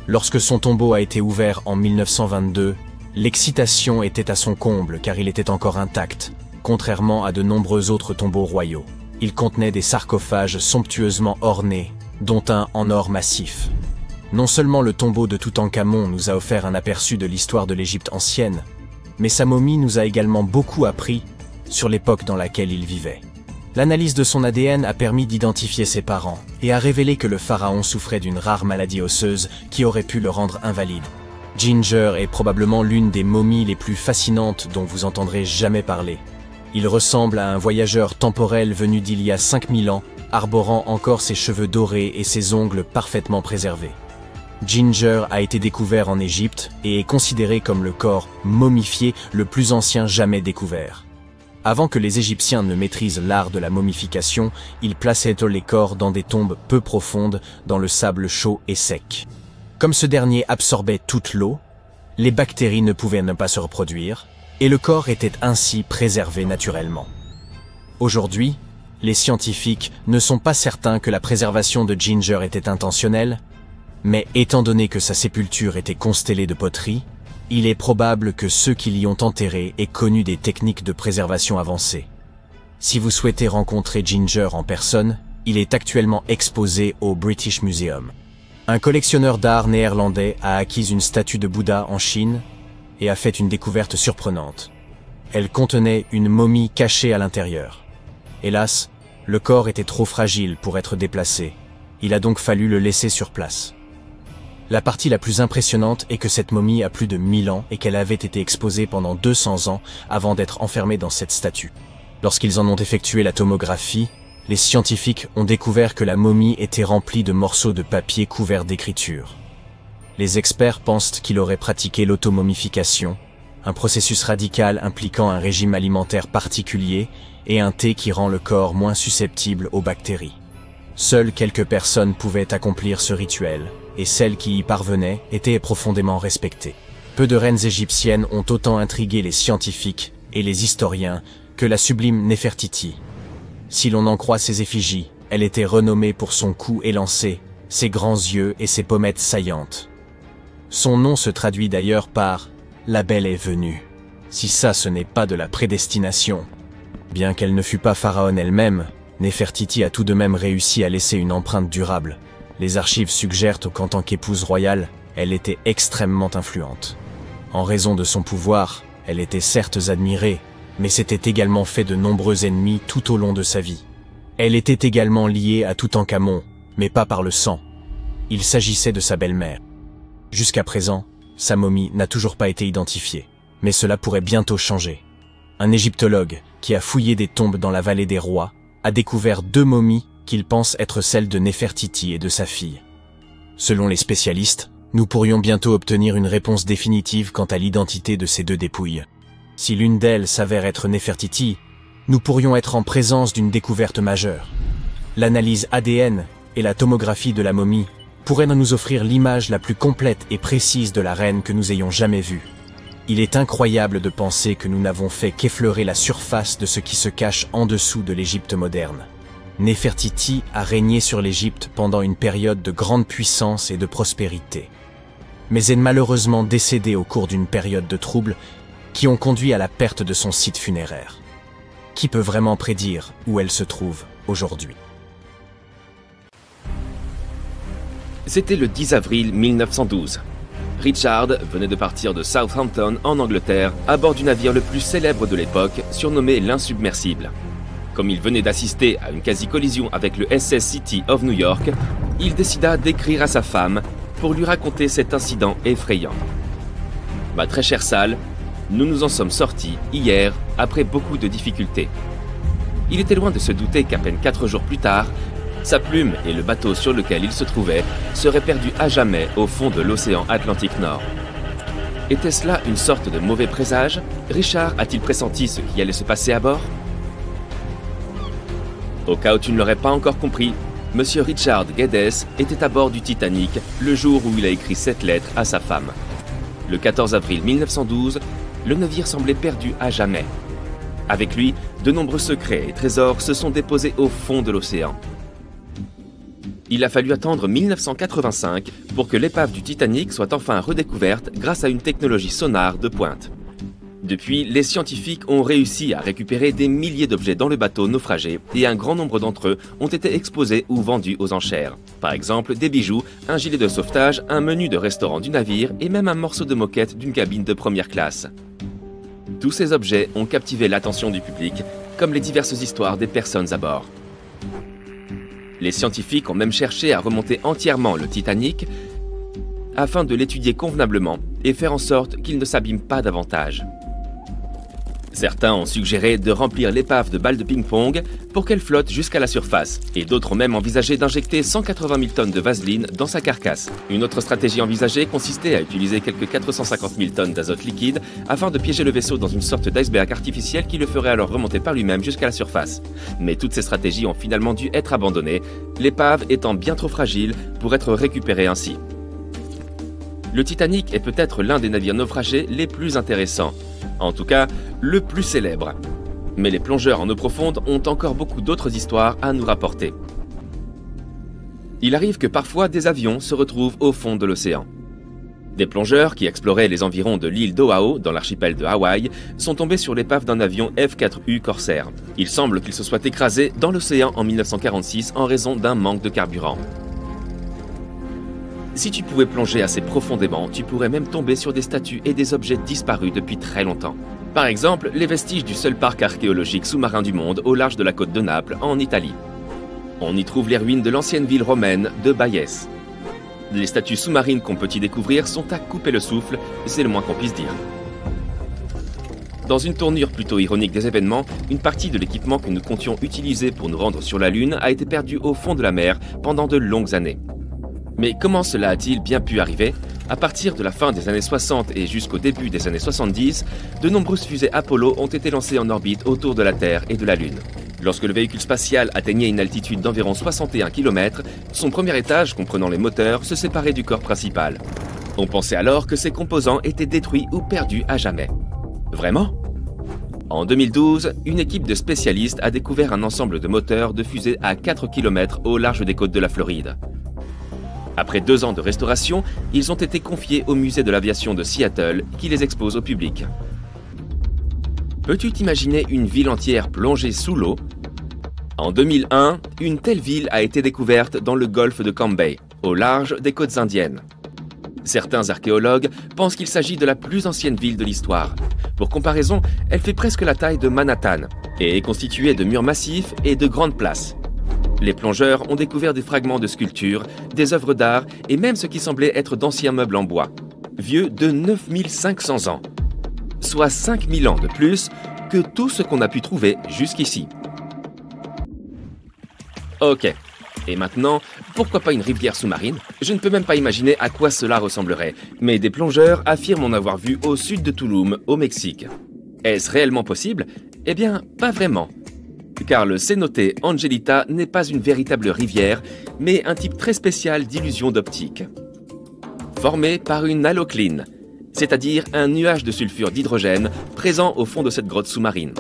S1: Lorsque son tombeau a été ouvert en 1922, l'excitation était à son comble car il était encore intact, contrairement à de nombreux autres tombeaux royaux. Il contenait des sarcophages somptueusement ornés, dont un en or massif. Non seulement le tombeau de Toutankhamon nous a offert un aperçu de l'histoire de l'Égypte ancienne, mais sa momie nous a également beaucoup appris sur l'époque dans laquelle il vivait. L'analyse de son ADN a permis d'identifier ses parents et a révélé que le pharaon souffrait d'une rare maladie osseuse qui aurait pu le rendre invalide. Ginger est probablement l'une des momies les plus fascinantes dont vous entendrez jamais parler. Il ressemble à un voyageur temporel venu d'il y a 5000 ans, arborant encore ses cheveux dorés et ses ongles parfaitement préservés. Ginger a été découvert en Égypte et est considéré comme le corps momifié le plus ancien jamais découvert. Avant que les Égyptiens ne maîtrisent l'art de la momification, ils plaçaient les corps dans des tombes peu profondes, dans le sable chaud et sec. Comme ce dernier absorbait toute l'eau, les bactéries ne pouvaient ne pas se reproduire, et le corps était ainsi préservé naturellement. Aujourd'hui, les scientifiques ne sont pas certains que la préservation de Ginger était intentionnelle, mais étant donné que sa sépulture était constellée de poteries, il est probable que ceux qui l'y ont enterré aient connu des techniques de préservation avancées. Si vous souhaitez rencontrer Ginger en personne, il est actuellement exposé au British Museum. Un collectionneur d'art néerlandais a acquis une statue de Bouddha en Chine et a fait une découverte surprenante. Elle contenait une momie cachée à l'intérieur. Hélas, le corps était trop fragile pour être déplacé. Il a donc fallu le laisser sur place. La partie la plus impressionnante est que cette momie a plus de 1000 ans et qu'elle avait été exposée pendant 200 ans avant d'être enfermée dans cette statue. Lorsqu'ils en ont effectué la tomographie, les scientifiques ont découvert que la momie était remplie de morceaux de papier couverts d'écriture. Les experts pensent qu'il aurait pratiqué l'automomification, un processus radical impliquant un régime alimentaire particulier et un thé qui rend le corps moins susceptible aux bactéries. Seules quelques personnes pouvaient accomplir ce rituel, et celles qui y parvenaient étaient profondément respectées. Peu de reines égyptiennes ont autant intrigué les scientifiques et les historiens que la sublime Néfertiti. Si l'on en croit ses effigies, elle était renommée pour son cou élancé, ses grands yeux et ses pommettes saillantes. Son nom se traduit d'ailleurs par « La belle est venue ». Si ça ce n'est pas de la prédestination. Bien qu'elle ne fût pas pharaon elle-même, Néfertiti a tout de même réussi à laisser une empreinte durable. Les archives suggèrent qu'en tant qu'épouse royale, elle était extrêmement influente. En raison de son pouvoir, elle était certes admirée, mais s'était également fait de nombreux ennemis tout au long de sa vie. Elle était également liée à Toutankhamon, mais pas par le sang. Il s'agissait de sa belle-mère. Jusqu'à présent, sa momie n'a toujours pas été identifiée, mais cela pourrait bientôt changer. Un égyptologue, qui a fouillé des tombes dans la vallée des rois, a découvert 2 momies qu'il pense être celles de Néfertiti et de sa fille. Selon les spécialistes, nous pourrions bientôt obtenir une réponse définitive quant à l'identité de ces 2 dépouilles. Si l'une d'elles s'avère être Néfertiti, nous pourrions être en présence d'une découverte majeure. L'analyse ADN et la tomographie de la momie pourraient nous offrir l'image la plus complète et précise de la reine que nous ayons jamais vue. Il est incroyable de penser que nous n'avons fait qu'effleurer la surface de ce qui se cache en dessous de l'Égypte moderne. Néfertiti a régné sur l'Égypte pendant une période de grande puissance et de prospérité. Mais est malheureusement décédée au cours d'une période de troubles qui ont conduit à la perte de son site funéraire. Qui peut vraiment prédire où elle se trouve aujourd'hui?
S4: C'était le 10 avril 1912. Richard venait de partir de Southampton en Angleterre à bord du navire le plus célèbre de l'époque, surnommé l'Insubmersible. Comme il venait d'assister à une quasi-collision avec le SS City of New York, il décida d'écrire à sa femme pour lui raconter cet incident effrayant. « Ma très chère Sal, nous nous en sommes sortis hier après beaucoup de difficultés. » Il était loin de se douter qu'à peine 4 jours plus tard, Sa plume et le bateau sur lequel il se trouvait seraient perdus à jamais au fond de l'océan Atlantique Nord. Était-ce là une sorte de mauvais présage? Richard a-t-il pressenti ce qui allait se passer à bord? Au cas où tu ne l'aurais pas encore compris, Monsieur Richard Geddes était à bord du Titanic le jour où il a écrit cette lettre à sa femme. Le 14 avril 1912, le navire semblait perdu à jamais. Avec lui, de nombreux secrets et trésors se sont déposés au fond de l'océan. Il a fallu attendre 1985 pour que l'épave du Titanic soit enfin redécouverte grâce à une technologie sonar de pointe. Depuis, les scientifiques ont réussi à récupérer des milliers d'objets dans le bateau naufragé et un grand nombre d'entre eux ont été exposés ou vendus aux enchères. Par exemple, des bijoux, un gilet de sauvetage, un menu de restaurant du navire et même un morceau de moquette d'une cabine de première classe. Tous ces objets ont captivé l'attention du public, comme les diverses histoires des personnes à bord. Les scientifiques ont même cherché à remonter entièrement le Titanic afin de l'étudier convenablement et faire en sorte qu'il ne s'abîme pas davantage. Certains ont suggéré de remplir l'épave de balles de ping-pong pour qu'elle flotte jusqu'à la surface, et d'autres ont même envisagé d'injecter 180 000 tonnes de vaseline dans sa carcasse. Une autre stratégie envisagée consistait à utiliser quelques 450 000 tonnes d'azote liquide afin de piéger le vaisseau dans une sorte d'iceberg artificiel qui le ferait alors remonter par lui-même jusqu'à la surface. Mais toutes ces stratégies ont finalement dû être abandonnées, l'épave étant bien trop fragile pour être récupérée ainsi. Le Titanic est peut-être l'un des navires naufragés les plus intéressants. En tout cas, le plus célèbre. Mais les plongeurs en eau profonde ont encore beaucoup d'autres histoires à nous rapporter. Il arrive que parfois des avions se retrouvent au fond de l'océan. Des plongeurs qui exploraient les environs de l'île d'Oahu, dans l'archipel de Hawaï, sont tombés sur l'épave d'un avion F-4U Corsair. Il semble qu'il se soit écrasé dans l'océan en 1946 en raison d'un manque de carburant. Si tu pouvais plonger assez profondément, tu pourrais même tomber sur des statues et des objets disparus depuis très longtemps. Par exemple, les vestiges du seul parc archéologique sous-marin du monde au large de la côte de Naples, en Italie. On y trouve les ruines de l'ancienne ville romaine de Bayès. Les statues sous-marines qu'on peut y découvrir sont à couper le souffle, c'est le moins qu'on puisse dire. Dans une tournure plutôt ironique des événements, une partie de l'équipement que nous comptions utiliser pour nous rendre sur la Lune a été perdue au fond de la mer pendant de longues années. Mais comment cela a-t-il bien pu arriver? À partir de la fin des années 60 et jusqu'au début des années 70, de nombreuses fusées Apollo ont été lancées en orbite autour de la Terre et de la Lune. Lorsque le véhicule spatial atteignait une altitude d'environ 61 km, son premier étage, comprenant les moteurs, se séparait du corps principal. On pensait alors que ses composants étaient détruits ou perdus à jamais. Vraiment? En 2012, une équipe de spécialistes a découvert un ensemble de moteurs de fusées à 4 km au large des côtes de la Floride. Après 2 ans de restauration, ils ont été confiés au musée de l'aviation de Seattle qui les expose au public. Peux-tu t'imaginer une ville entière plongée sous l'eau? En 2001, une telle ville a été découverte dans le golfe de Cambay, au large des côtes indiennes. Certains archéologues pensent qu'il s'agit de la plus ancienne ville de l'histoire. Pour comparaison, elle fait presque la taille de Manhattan et est constituée de murs massifs et de grandes places. Les plongeurs ont découvert des fragments de sculptures, des œuvres d'art et même ce qui semblait être d'anciens meubles en bois, vieux de 9500 ans, soit 5000 ans de plus que tout ce qu'on a pu trouver jusqu'ici. Ok, et maintenant, pourquoi pas une rivière sous-marine? Je ne peux même pas imaginer à quoi cela ressemblerait, mais des plongeurs affirment en avoir vu au sud de Tulum, au Mexique. Est-ce réellement possible? Eh bien, pas vraiment. Car le cénote Angelita n'est pas une véritable rivière, mais un type très spécial d'illusion d'optique. Formé par une halocline, c'est-à-dire un nuage de sulfure d'hydrogène présent au fond de cette grotte sous-marine.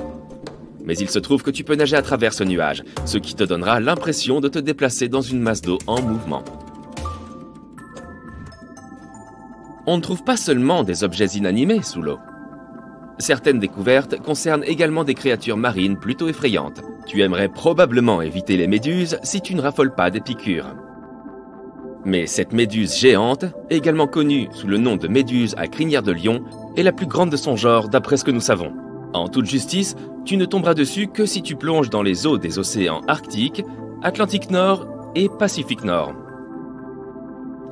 S4: Mais il se trouve que tu peux nager à travers ce nuage, ce qui te donnera l'impression de te déplacer dans une masse d'eau en mouvement. On ne trouve pas seulement des objets inanimés sous l'eau. Certaines découvertes concernent également des créatures marines plutôt effrayantes. Tu aimerais probablement éviter les méduses si tu ne raffoles pas des piqûres. Mais cette méduse géante, également connue sous le nom de méduse à crinière de lion, est la plus grande de son genre d'après ce que nous savons. En toute justice, tu ne tomberas dessus que si tu plonges dans les eaux des océans Arctique, Atlantique Nord et Pacifique Nord.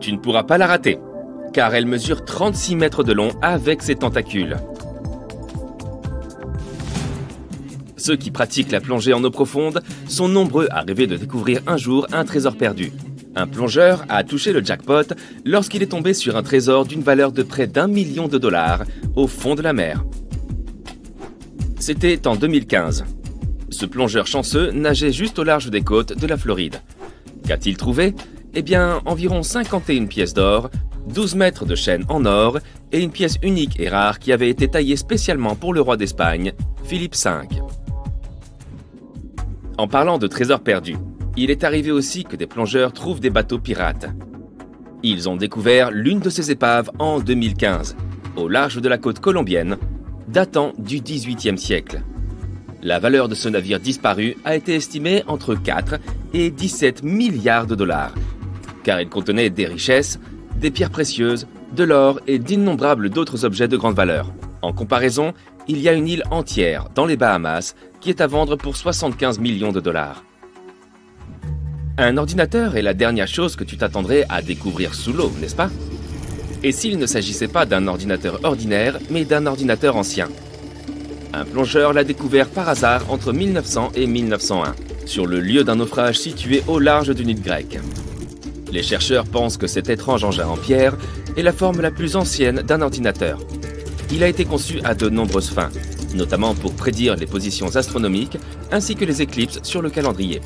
S4: Tu ne pourras pas la rater, car elle mesure 36 mètres de long avec ses tentacules. Ceux qui pratiquent la plongée en eau profonde sont nombreux à rêver de découvrir un jour un trésor perdu. Un plongeur a touché le jackpot lorsqu'il est tombé sur un trésor d'une valeur de près d'1 million de dollars au fond de la mer. C'était en 2015. Ce plongeur chanceux nageait juste au large des côtes de la Floride. Qu'a-t-il trouvé? Eh bien, environ 51 pièces d'or, 12 mètres de chaîne en or et une pièce unique et rare qui avait été taillée spécialement pour le roi d'Espagne, Philippe V. En parlant de trésors perdus, il est arrivé aussi que des plongeurs trouvent des bateaux pirates. Ils ont découvert l'une de ces épaves en 2015, au large de la côte colombienne, datant du XVIIIe siècle. La valeur de ce navire disparu a été estimée entre 4 et 17 milliards de dollars, car il contenait des richesses, des pierres précieuses, de l'or et d'innombrables d'autres objets de grande valeur. En comparaison, il y a une île entière, dans les Bahamas, qui est à vendre pour 75 millions de dollars. Un ordinateur est la dernière chose que tu t'attendrais à découvrir sous l'eau, n'est-ce pas? Et s'il ne s'agissait pas d'un ordinateur ordinaire, mais d'un ordinateur ancien? Un plongeur l'a découvert par hasard entre 1900 et 1901, sur le lieu d'un naufrage situé au large d'une île grecque. Les chercheurs pensent que cet étrange engin en pierre est la forme la plus ancienne d'un ordinateur. Il a été conçu à de nombreuses fins, notamment pour prédire les positions astronomiques ainsi que les éclipses sur le calendrier.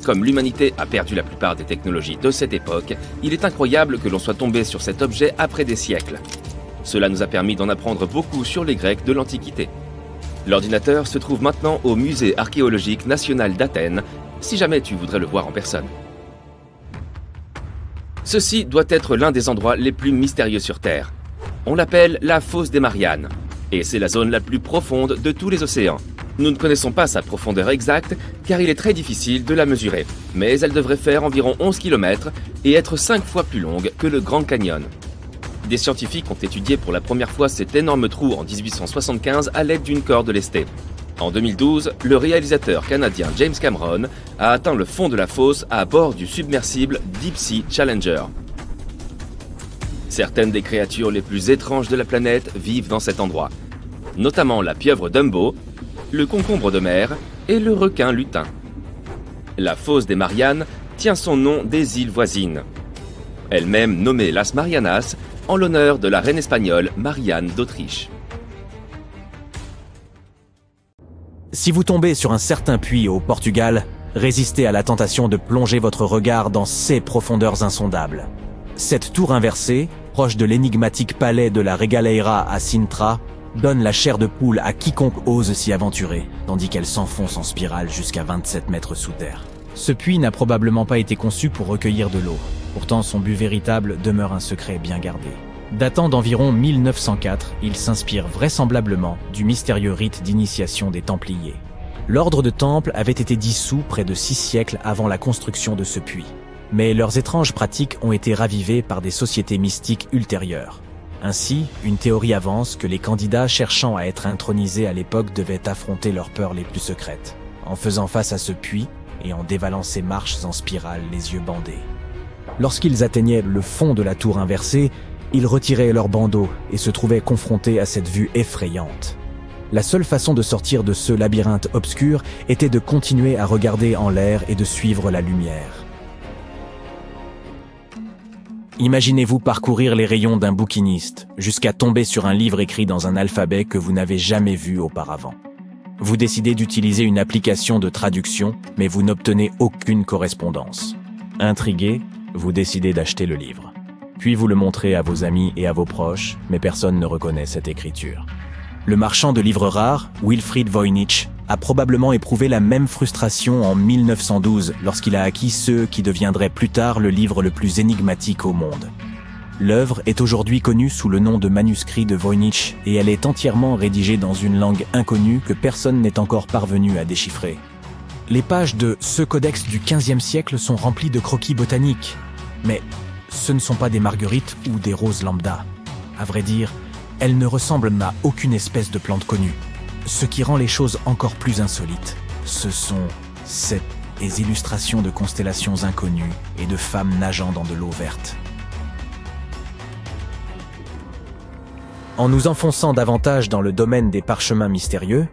S4: Comme l'humanité a perdu la plupart des technologies de cette époque, il est incroyable que l'on soit tombé sur cet objet après des siècles. Cela nous a permis d'en apprendre beaucoup sur les Grecs de l'Antiquité. L'ordinateur se trouve maintenant au Musée archéologique national d'Athènes, si jamais tu voudrais le voir en personne. Ceci doit être l'un des endroits les plus mystérieux sur Terre. On l'appelle la fosse des Mariannes, et c'est la zone la plus profonde de tous les océans. Nous ne connaissons pas sa profondeur exacte, car il est très difficile de la mesurer, mais elle devrait faire environ 11 km et être 5 fois plus longue que le Grand Canyon. Des scientifiques ont étudié pour la première fois cet énorme trou en 1875 à l'aide d'une corde lestée. En 2012, le réalisateur canadien James Cameron a atteint le fond de la fosse à bord du submersible Deep Sea Challenger. Certaines des créatures les plus étranges de la planète vivent dans cet endroit, notamment la pieuvre Dumbo, le concombre de mer et le requin lutin. La fosse des Mariannes tient son nom des îles voisines, elle-même nommée Las Marianas en l'honneur de la reine espagnole Marianne d'Autriche.
S1: Si vous tombez sur un certain puits au Portugal, résistez à la tentation de plonger votre regard dans ces profondeurs insondables. Cette tour inversée, proche de l'énigmatique palais de la Regaleira à Sintra, donne la chair de poule à quiconque ose s'y aventurer, tandis qu'elle s'enfonce en spirale jusqu'à 27 mètres sous terre. Ce puits n'a probablement pas été conçu pour recueillir de l'eau. Pourtant, son but véritable demeure un secret bien gardé. Datant d'environ 1904, il s'inspire vraisemblablement du mystérieux rite d'initiation des Templiers. L'ordre de Temple avait été dissous près de 6 siècles avant la construction de ce puits. Mais leurs étranges pratiques ont été ravivées par des sociétés mystiques ultérieures. Ainsi, une théorie avance que les candidats cherchant à être intronisés à l'époque devaient affronter leurs peurs les plus secrètes, en faisant face à ce puits et en dévalant ses marches en spirale les yeux bandés. Lorsqu'ils atteignaient le fond de la tour inversée, ils retiraient leurs bandeaux et se trouvaient confrontés à cette vue effrayante. La seule façon de sortir de ce labyrinthe obscur était de continuer à regarder en l'air et de suivre la lumière. Imaginez-vous parcourir les rayons d'un bouquiniste, jusqu'à tomber sur un livre écrit dans un alphabet que vous n'avez jamais vu auparavant. Vous décidez d'utiliser une application de traduction, mais vous n'obtenez aucune correspondance. Intrigué, vous décidez d'acheter le livre. Puis vous le montrez à vos amis et à vos proches, mais personne ne reconnaît cette écriture. Le marchand de livres rares, Wilfried Voynich, a probablement éprouvé la même frustration en 1912 lorsqu'il a acquis ce qui deviendrait plus tard le livre le plus énigmatique au monde. L'œuvre est aujourd'hui connue sous le nom de manuscrit de Voynich et elle est entièrement rédigée dans une langue inconnue que personne n'est encore parvenu à déchiffrer. Les pages de ce codex du XVe siècle sont remplies de croquis botaniques, mais ce ne sont pas des marguerites ou des roses lambda. À vrai dire, elles ne ressemblent à aucune espèce de plante connue. Ce qui rend les choses encore plus insolites, ce sont ces illustrations de constellations inconnues et de femmes nageant dans de l'eau verte. En nous enfonçant davantage dans le domaine des parchemins mystérieux,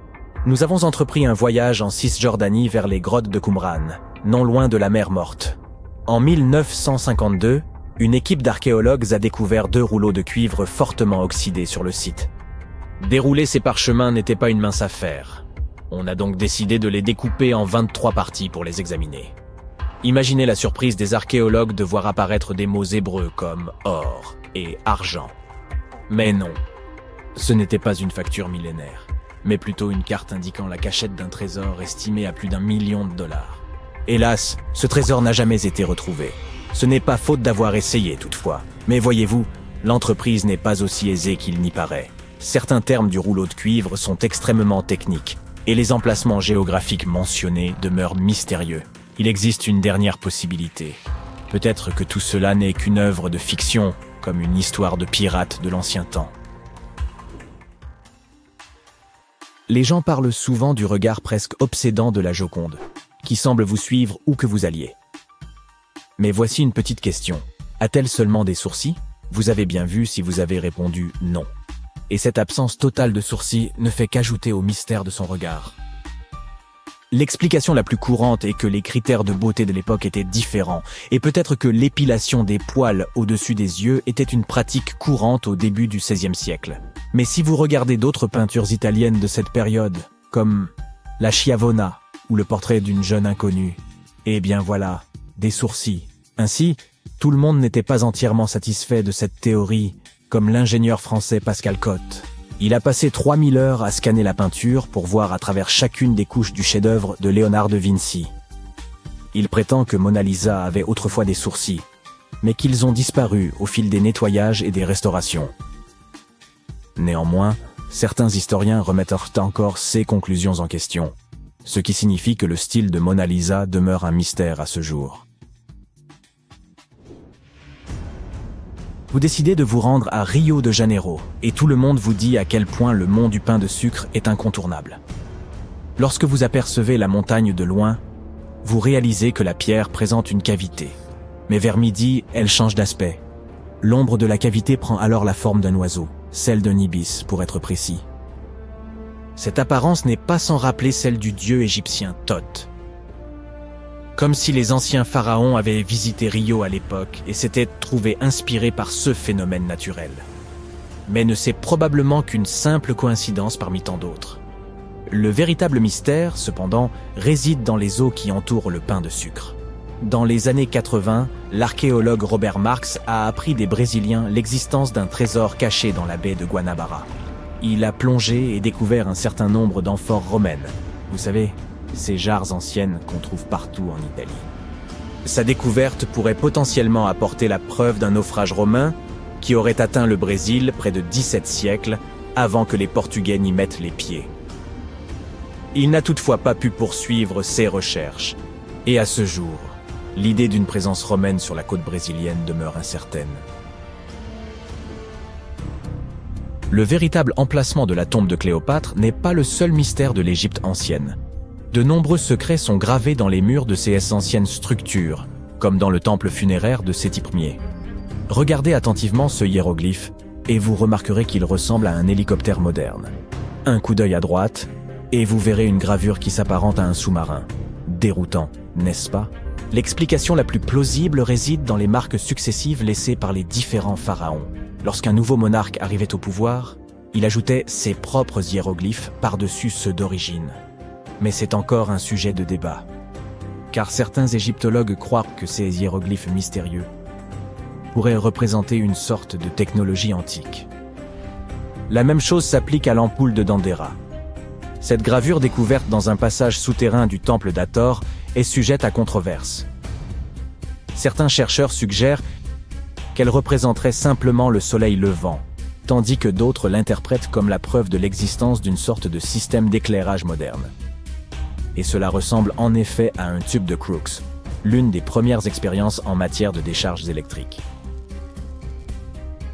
S1: Nous avons entrepris un voyage en Cisjordanie vers les grottes de Qumran, non loin de la mer Morte. En 1952, une équipe d'archéologues a découvert 2 rouleaux de cuivre fortement oxydés sur le site. Dérouler ces parchemins n'était pas une mince affaire. On a donc décidé de les découper en 23 parties pour les examiner. Imaginez la surprise des archéologues de voir apparaître des mots hébreux comme « or » et « argent ». Mais non, ce n'était pas une facture millénaire, mais plutôt une carte indiquant la cachette d'un trésor estimé à plus d'1 million de dollars. Hélas, ce trésor n'a jamais été retrouvé. Ce n'est pas faute d'avoir essayé toutefois. Mais voyez-vous, l'entreprise n'est pas aussi aisée qu'il n'y paraît. Certains termes du rouleau de cuivre sont extrêmement techniques, et les emplacements géographiques mentionnés demeurent mystérieux. Il existe une dernière possibilité. Peut-être que tout cela n'est qu'une œuvre de fiction, comme une histoire de pirate de l'ancien temps. Les gens parlent souvent du regard presque obsédant de la Joconde, qui semble vous suivre où que vous alliez. Mais voici une petite question. A-t-elle seulement des sourcils? Vous avez bien vu si vous avez répondu non. Et cette absence totale de sourcils ne fait qu'ajouter au mystère de son regard. L'explication la plus courante est que les critères de beauté de l'époque étaient différents, et peut-être que l'épilation des poils au-dessus des yeux était une pratique courante au début du XVIe siècle. Mais si vous regardez d'autres peintures italiennes de cette période, comme la Schiavona ou le portrait d'une jeune inconnue, eh bien voilà, des sourcils. Ainsi, tout le monde n'était pas entièrement satisfait de cette théorie, comme l'ingénieur français Pascal Cotte. Il a passé 3000 heures à scanner la peinture pour voir à travers chacune des couches du chef-d'œuvre de Léonard de Vinci. Il prétend que Mona Lisa avait autrefois des sourcils, mais qu'ils ont disparu au fil des nettoyages et des restaurations. Néanmoins, certains historiens remettent encore ces conclusions en question, ce qui signifie que le style de Mona Lisa demeure un mystère à ce jour. Vous décidez de vous rendre à Rio de Janeiro, et tout le monde vous dit à quel point le mont du pain de sucre est incontournable. Lorsque vous apercevez la montagne de loin, vous réalisez que la pierre présente une cavité. Mais vers midi, elle change d'aspect. L'ombre de la cavité prend alors la forme d'un oiseau, celle d'un ibis pour être précis. Cette apparence n'est pas sans rappeler celle du dieu égyptien Thoth. Comme si les anciens pharaons avaient visité Rio à l'époque et s'étaient trouvés inspirés par ce phénomène naturel. Mais ne c'est probablement qu'une simple coïncidence parmi tant d'autres. Le véritable mystère, cependant, réside dans les eaux qui entourent le pain de sucre. Dans les années 80, l'archéologue Robert Marx a appris des Brésiliens l'existence d'un trésor caché dans la baie de Guanabara. Il a plongé et découvert un certain nombre d'amphores romaines. Vous savez, ces jarres anciennes qu'on trouve partout en Italie. Sa découverte pourrait potentiellement apporter la preuve d'un naufrage romain qui aurait atteint le Brésil près de 17 siècles avant que les Portugais n'y mettent les pieds. Il n'a toutefois pas pu poursuivre ses recherches, et à ce jour, l'idée d'une présence romaine sur la côte brésilienne demeure incertaine. Le véritable emplacement de la tombe de Cléopâtre n'est pas le seul mystère de l'Égypte ancienne. De nombreux secrets sont gravés dans les murs de ces anciennes structures, comme dans le temple funéraire de Séti Ier. Regardez attentivement ce hiéroglyphe et vous remarquerez qu'il ressemble à un hélicoptère moderne. Un coup d'œil à droite et vous verrez une gravure qui s'apparente à un sous-marin. Déroutant, n'est-ce pas? L'explication la plus plausible réside dans les marques successives laissées par les différents pharaons. Lorsqu'un nouveau monarque arrivait au pouvoir, il ajoutait ses propres hiéroglyphes par-dessus ceux d'origine. Mais c'est encore un sujet de débat, car certains égyptologues croient que ces hiéroglyphes mystérieux pourraient représenter une sorte de technologie antique. La même chose s'applique à l'ampoule de Dendera. Cette gravure découverte dans un passage souterrain du temple d'Hathor est sujette à controverse. Certains chercheurs suggèrent qu'elle représenterait simplement le soleil levant, tandis que d'autres l'interprètent comme la preuve de l'existence d'une sorte de système d'éclairage moderne. Et cela ressemble en effet à un tube de Crookes, l'une des premières expériences en matière de décharges électriques.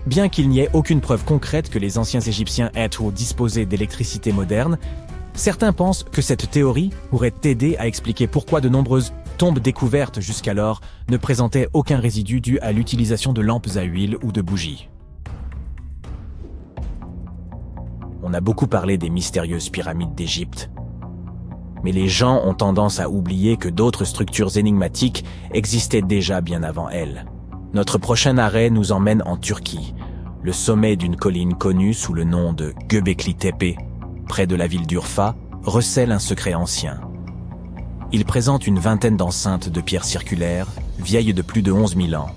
S1: Bien qu'il n'y ait aucune preuve concrète que les anciens Égyptiens aient ou disposaient d'électricité moderne, certains pensent que cette théorie pourrait aider à expliquer pourquoi de nombreuses tombes découvertes jusqu'alors ne présentaient aucun résidu dû à l'utilisation de lampes à huile ou de bougies. On a beaucoup parlé des mystérieuses pyramides d'Égypte, Mais les gens ont tendance à oublier que d'autres structures énigmatiques existaient déjà bien avant elle. Notre prochain arrêt nous emmène en Turquie, le sommet d'une colline connue sous le nom de Göbekli Tepe, près de la ville d'Urfa, recèle un secret ancien. Il présente une vingtaine d'enceintes de pierres circulaires, vieilles de plus de 11 000 ans.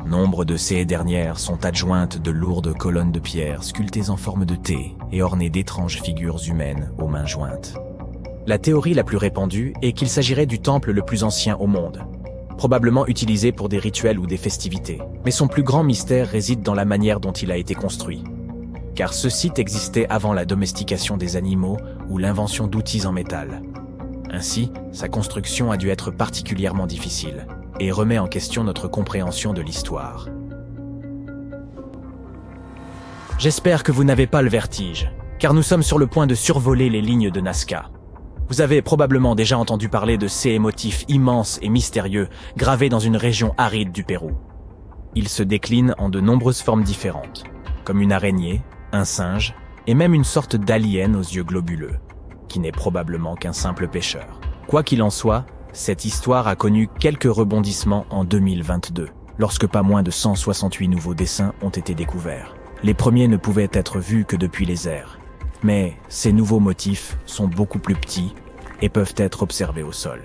S1: Nombre de ces dernières sont adjointes de lourdes colonnes de pierre sculptées en forme de T et ornées d'étranges figures humaines aux mains jointes. La théorie la plus répandue est qu'il s'agirait du temple le plus ancien au monde, probablement utilisé pour des rituels ou des festivités. Mais son plus grand mystère réside dans la manière dont il a été construit. Car ce site existait avant la domestication des animaux ou l'invention d'outils en métal. Ainsi, sa construction a dû être particulièrement difficile et remet en question notre compréhension de l'histoire. J'espère que vous n'avez pas le vertige, car nous sommes sur le point de survoler les lignes de Nazca. Vous avez probablement déjà entendu parler de ces motifs immenses et mystérieux gravés dans une région aride du Pérou. Ils se déclinent en de nombreuses formes différentes, comme une araignée, un singe et même une sorte d'alien aux yeux globuleux, qui n'est probablement qu'un simple pêcheur. Quoi qu'il en soit, cette histoire a connu quelques rebondissements en 2022, lorsque pas moins de 168 nouveaux dessins ont été découverts. Les premiers ne pouvaient être vus que depuis les airs, mais ces nouveaux motifs sont beaucoup plus petits et peuvent être observés au sol.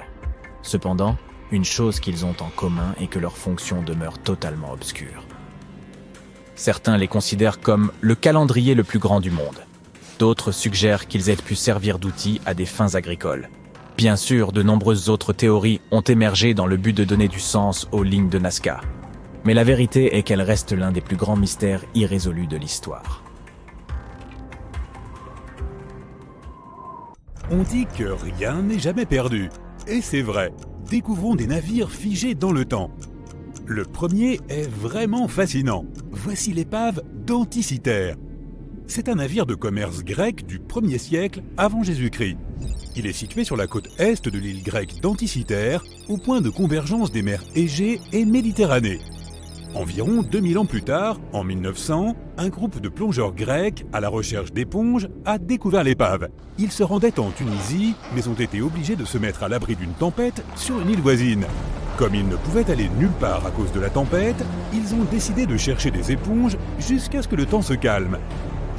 S1: Cependant, une chose qu'ils ont en commun est que leur fonction demeure totalement obscure. Certains les considèrent comme le calendrier le plus grand du monde. D'autres suggèrent qu'ils aient pu servir d'outils à des fins agricoles. Bien sûr, de nombreuses autres théories ont émergé dans le but de donner du sens aux lignes de Nazca. Mais la vérité est qu'elles restent l'un des plus grands mystères irrésolus de l'histoire.
S3: On dit que rien n'est jamais perdu. Et c'est vrai, découvrons des navires figés dans le temps. Le premier est vraiment fascinant. Voici l'épave d'Anticythère. C'est un navire de commerce grec du 1er siècle avant Jésus-Christ. Il est situé sur la côte est de l'île grecque d'Anticythère, au point de convergence des mers Égée et Méditerranée. Environ 2000 ans plus tard, en 1900, un groupe de plongeurs grecs à la recherche d'éponges a découvert l'épave. Ils se rendaient en Tunisie, mais ont été obligés de se mettre à l'abri d'une tempête sur une île voisine. Comme ils ne pouvaient aller nulle part à cause de la tempête, ils ont décidé de chercher des éponges jusqu'à ce que le temps se calme.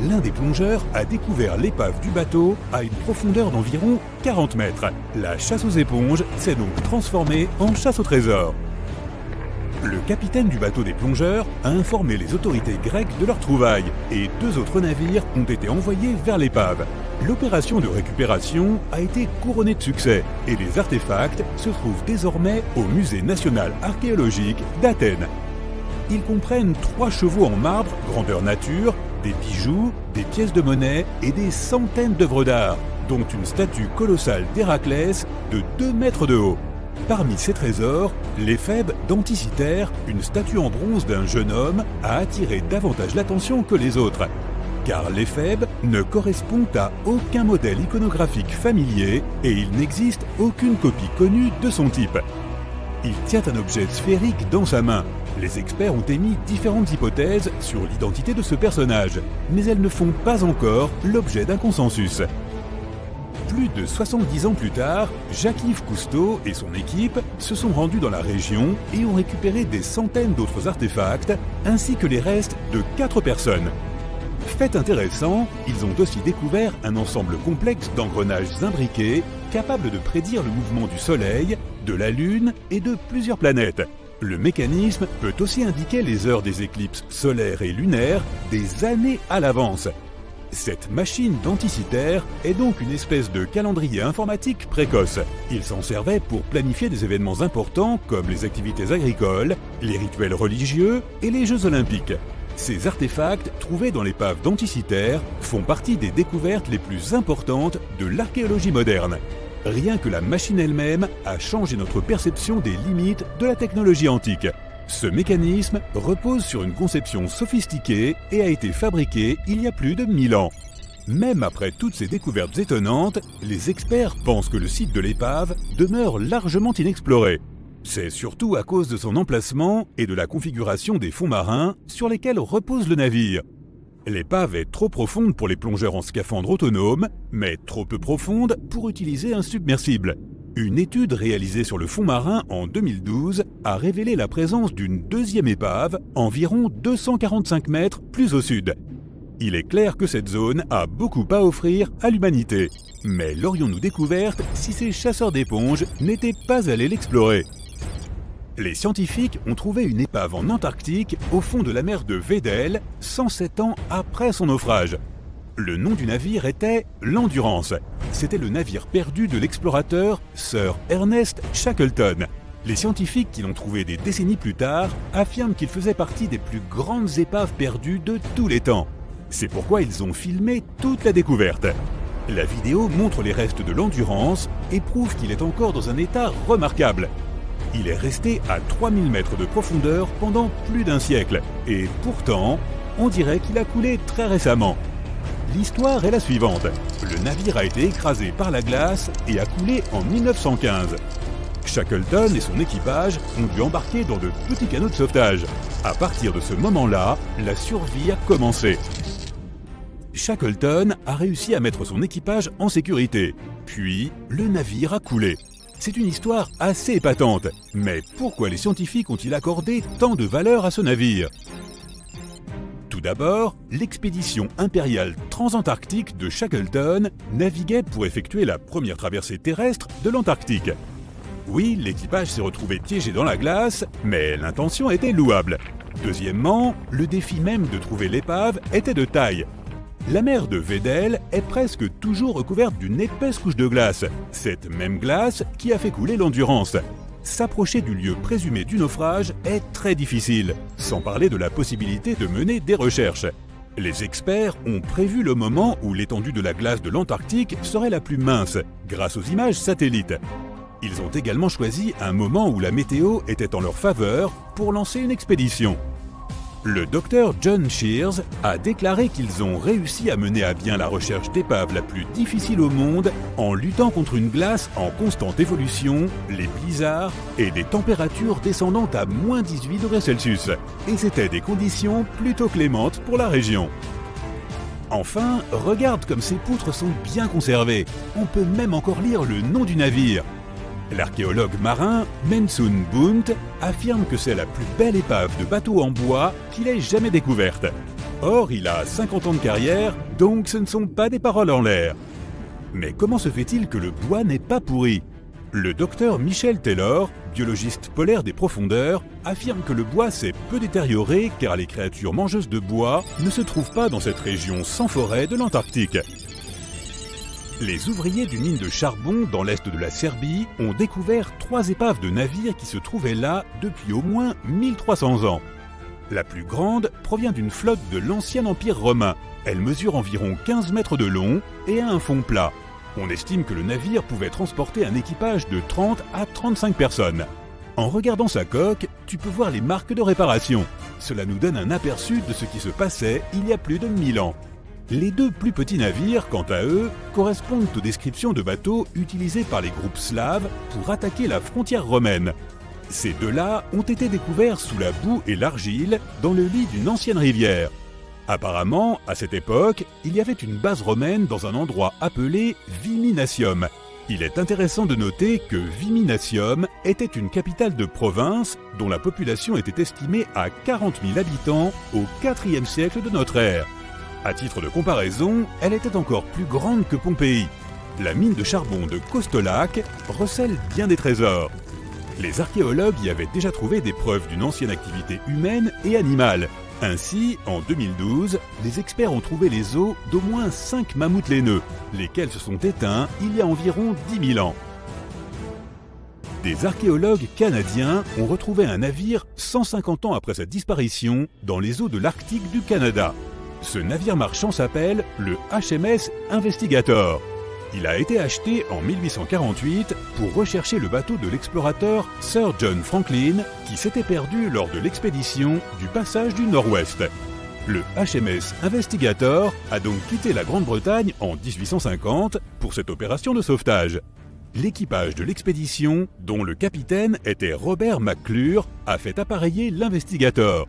S3: L'un des plongeurs a découvert l'épave du bateau à une profondeur d'environ 40 mètres. La chasse aux éponges s'est donc transformée en chasse au trésor. Le capitaine du bateau des plongeurs a informé les autorités grecques de leur trouvaille et 2 autres navires ont été envoyés vers l'épave. L'opération de récupération a été couronnée de succès et les artefacts se trouvent désormais au Musée national archéologique d'Athènes. Ils comprennent 3 chevaux en marbre, grandeur nature, des bijoux, des pièces de monnaie et des centaines d'œuvres d'art, dont une statue colossale d'Héraclès de 2 mètres de haut. Parmi ces trésors, l'éphèbe d'Anticythère, une statue en bronze d'un jeune homme, a attiré davantage l'attention que les autres. Car l'éphèbe ne correspond à aucun modèle iconographique familier et il n'existe aucune copie connue de son type. Il tient un objet sphérique dans sa main. Les experts ont émis différentes hypothèses sur l'identité de ce personnage, mais elles ne font pas encore l'objet d'un consensus. Plus de 70 ans plus tard, Jacques-Yves Cousteau et son équipe se sont rendus dans la région et ont récupéré des centaines d'autres artefacts, ainsi que les restes de 4 personnes. Fait intéressant, ils ont aussi découvert un ensemble complexe d'engrenages imbriqués capables de prédire le mouvement du Soleil, de la Lune et de plusieurs planètes. Le mécanisme peut aussi indiquer les heures des éclipses solaires et lunaires des années à l'avance. Cette machine d'Anticythère est donc une espèce de calendrier informatique précoce. Il s'en servait pour planifier des événements importants comme les activités agricoles, les rituels religieux et les Jeux olympiques. Ces artefacts, trouvés dans l'épave d'Anticythère, font partie des découvertes les plus importantes de l'archéologie moderne. Rien que la machine elle-même a changé notre perception des limites de la technologie antique. Ce mécanisme repose sur une conception sophistiquée et a été fabriqué il y a plus de 1000 ans. Même après toutes ces découvertes étonnantes, les experts pensent que le site de l'épave demeure largement inexploré. C'est surtout à cause de son emplacement et de la configuration des fonds marins sur lesquels repose le navire. L'épave est trop profonde pour les plongeurs en scaphandre autonome, mais trop peu profonde pour utiliser un submersible. Une étude réalisée sur le fond marin en 2012 a révélé la présence d'une deuxième épave, environ 245 mètres plus au sud. Il est clair que cette zone a beaucoup à offrir à l'humanité. Mais l'aurions-nous découverte si ces chasseurs d'éponges n'étaient pas allés l'explorer? Les scientifiques ont trouvé une épave en Antarctique au fond de la mer de Weddell 107 ans après son naufrage. Le nom du navire était l'Endurance. C'était le navire perdu de l'explorateur Sir Ernest Shackleton. Les scientifiques qui l'ont trouvé des décennies plus tard affirment qu'il faisait partie des plus grandes épaves perdues de tous les temps. C'est pourquoi ils ont filmé toute la découverte. La vidéo montre les restes de l'Endurance et prouve qu'il est encore dans un état remarquable. Il est resté à 3000 mètres de profondeur pendant plus d'un siècle, et pourtant, on dirait qu'il a coulé très récemment. L'histoire est la suivante. Le navire a été écrasé par la glace et a coulé en 1915. Shackleton et son équipage ont dû embarquer dans de petits canots de sauvetage. À partir de ce moment-là, la survie a commencé. Shackleton a réussi à mettre son équipage en sécurité, puis le navire a coulé. C'est une histoire assez épatante, mais pourquoi les scientifiques ont-ils accordé tant de valeur à ce navire? Tout d'abord, l'expédition impériale transantarctique de Shackleton naviguait pour effectuer la première traversée terrestre de l'Antarctique. Oui, l'équipage s'est retrouvé piégé dans la glace, mais l'intention était louable. Deuxièmement, le défi même de trouver l'épave était de taille. La mer de Weddell est presque toujours recouverte d'une épaisse couche de glace, cette même glace qui a fait couler l'Endurance. S'approcher du lieu présumé du naufrage est très difficile, sans parler de la possibilité de mener des recherches. Les experts ont prévu le moment où l'étendue de la glace de l'Antarctique serait la plus mince, grâce aux images satellites. Ils ont également choisi un moment où la météo était en leur faveur pour lancer une expédition. Le docteur John Shears a déclaré qu'ils ont réussi à mener à bien la recherche d'épave la plus difficile au monde en luttant contre une glace en constante évolution, les blizzards et des températures descendant à moins 18 degrés Celsius. Et c'était des conditions plutôt clémentes pour la région. Enfin, regarde comme ces poutres sont bien conservées. On peut même encore lire le nom du navire. L'archéologue marin Mensun Bunt affirme que c'est la plus belle épave de bateau en bois qu'il ait jamais découverte. Or, il a 50 ans de carrière, donc ce ne sont pas des paroles en l'air. Mais comment se fait-il que le bois n'est pas pourri? Le docteur Michel Taylor, biologiste polaire des profondeurs, affirme que le bois s'est peu détérioré car les créatures mangeuses de bois ne se trouvent pas dans cette région sans forêt de l'Antarctique. Les ouvriers d'une mine de charbon dans l'est de la Serbie ont découvert 3 épaves de navires qui se trouvaient là depuis au moins 1300 ans. La plus grande provient d'une flotte de l'ancien empire romain. Elle mesure environ 15 mètres de long et a un fond plat. On estime que le navire pouvait transporter un équipage de 30 à 35 personnes. En regardant sa coque, tu peux voir les marques de réparation. Cela nous donne un aperçu de ce qui se passait il y a plus de 1000 ans. Les 2 plus petits navires, quant à eux, correspondent aux descriptions de bateaux utilisés par les groupes slaves pour attaquer la frontière romaine. Ces 2-là ont été découverts sous la boue et l'argile dans le lit d'une ancienne rivière. Apparemment, à cette époque, il y avait une base romaine dans un endroit appelé Viminatium. Il est intéressant de noter que Viminatium était une capitale de province dont la population était estimée à 40 000 habitants au IVe siècle de notre ère. À titre de comparaison, elle était encore plus grande que Pompéi. La mine de charbon de Kostolac recèle bien des trésors. Les archéologues y avaient déjà trouvé des preuves d'une ancienne activité humaine et animale. Ainsi, en 2012, les experts ont trouvé les os d'au moins 5 mammouths laineux, lesquels se sont éteints il y a environ 10 000 ans. Des archéologues canadiens ont retrouvé un navire 150 ans après sa disparition dans les eaux de l'Arctique du Canada. Ce navire marchand s'appelle le HMS Investigator. Il a été acheté en 1848 pour rechercher le bateau de l'explorateur Sir John Franklin qui s'était perdu lors de l'expédition du passage du Nord-Ouest. Le HMS Investigator a donc quitté la Grande-Bretagne en 1850 pour cette opération de sauvetage. L'équipage de l'expédition, dont le capitaine était Robert McClure, a fait appareiller l'Investigator.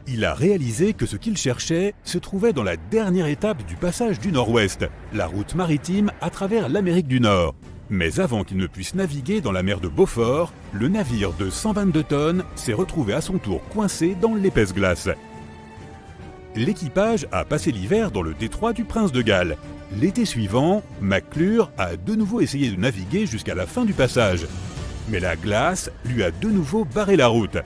S3: Il a réalisé que ce qu'il cherchait se trouvait dans la dernière étape du passage du Nord-Ouest, la route maritime à travers l'Amérique du Nord. Mais avant qu'il ne puisse naviguer dans la mer de Beaufort, le navire de 122 tonnes s'est retrouvé à son tour coincé dans l'épaisse glace. L'équipage a passé l'hiver dans le détroit du Prince de Galles. L'été suivant, McClure a de nouveau essayé de naviguer jusqu'à la fin du passage. Mais la glace lui a de nouveau barré la route.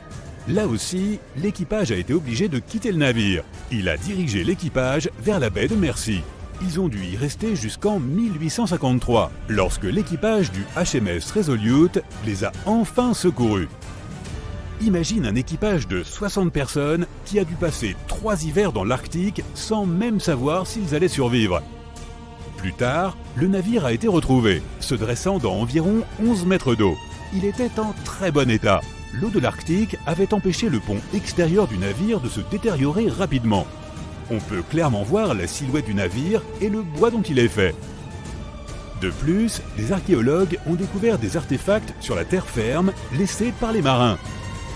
S3: Là aussi, l'équipage a été obligé de quitter le navire. Il a dirigé l'équipage vers la baie de Mercy. Ils ont dû y rester jusqu'en 1853, lorsque l'équipage du HMS Resolute les a enfin secourus. Imagine un équipage de 60 personnes qui a dû passer 3 hivers dans l'Arctique sans même savoir s'ils allaient survivre. Plus tard, le navire a été retrouvé, se dressant dans environ 11 mètres d'eau. Il était en très bon état. L'eau de l'Arctique avait empêché le pont extérieur du navire de se détériorer rapidement. On peut clairement voir la silhouette du navire et le bois dont il est fait. De plus, les archéologues ont découvert des artefacts sur la terre ferme laissés par les marins.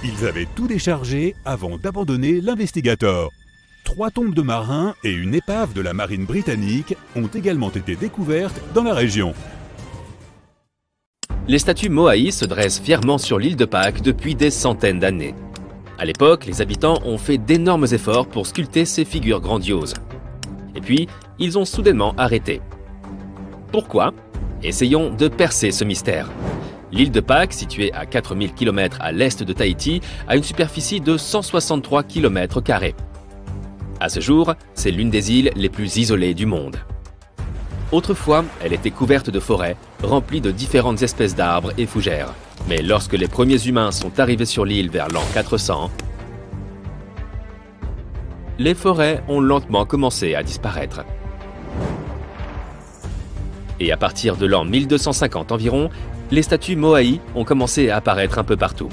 S3: Ils avaient tout déchargé avant d'abandonner l'Investigator. 3 tombes de marins et une épave de la marine britannique ont également été découvertes dans la région.
S4: Les statues Moai se dressent fièrement sur l'île de Pâques depuis des centaines d'années. À l'époque, les habitants ont fait d'énormes efforts pour sculpter ces figures grandioses. Et puis, ils ont soudainement arrêté. Pourquoi? Essayons de percer ce mystère. L'île de Pâques, située à 4000 km à l'est de Tahiti, a une superficie de 163 km². À ce jour, c'est l'une des îles les plus isolées du monde. Autrefois, elle était couverte de forêts, remplies de différentes espèces d'arbres et fougères. Mais lorsque les premiers humains sont arrivés sur l'île vers l'an 400, les forêts ont lentement commencé à disparaître. Et à partir de l'an 1250 environ, les statues Moai ont commencé à apparaître un peu partout.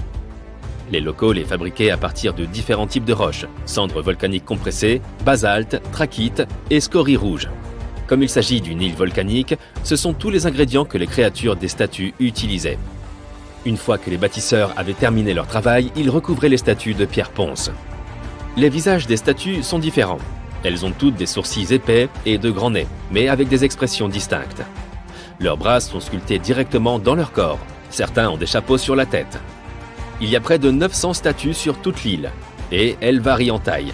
S4: Les locaux les fabriquaient à partir de différents types de roches, cendres volcaniques compressées, basalte, trachyte et scories rouges. Comme il s'agit d'une île volcanique, ce sont tous les ingrédients que les créatures des statues utilisaient. Une fois que les bâtisseurs avaient terminé leur travail, ils recouvraient les statues de pierre ponce. Les visages des statues sont différents. Elles ont toutes des sourcils épais et de grands nez, mais avec des expressions distinctes. Leurs bras sont sculptés directement dans leur corps. Certains ont des chapeaux sur la tête. Il y a près de 900 statues sur toute l'île, et elles varient en taille.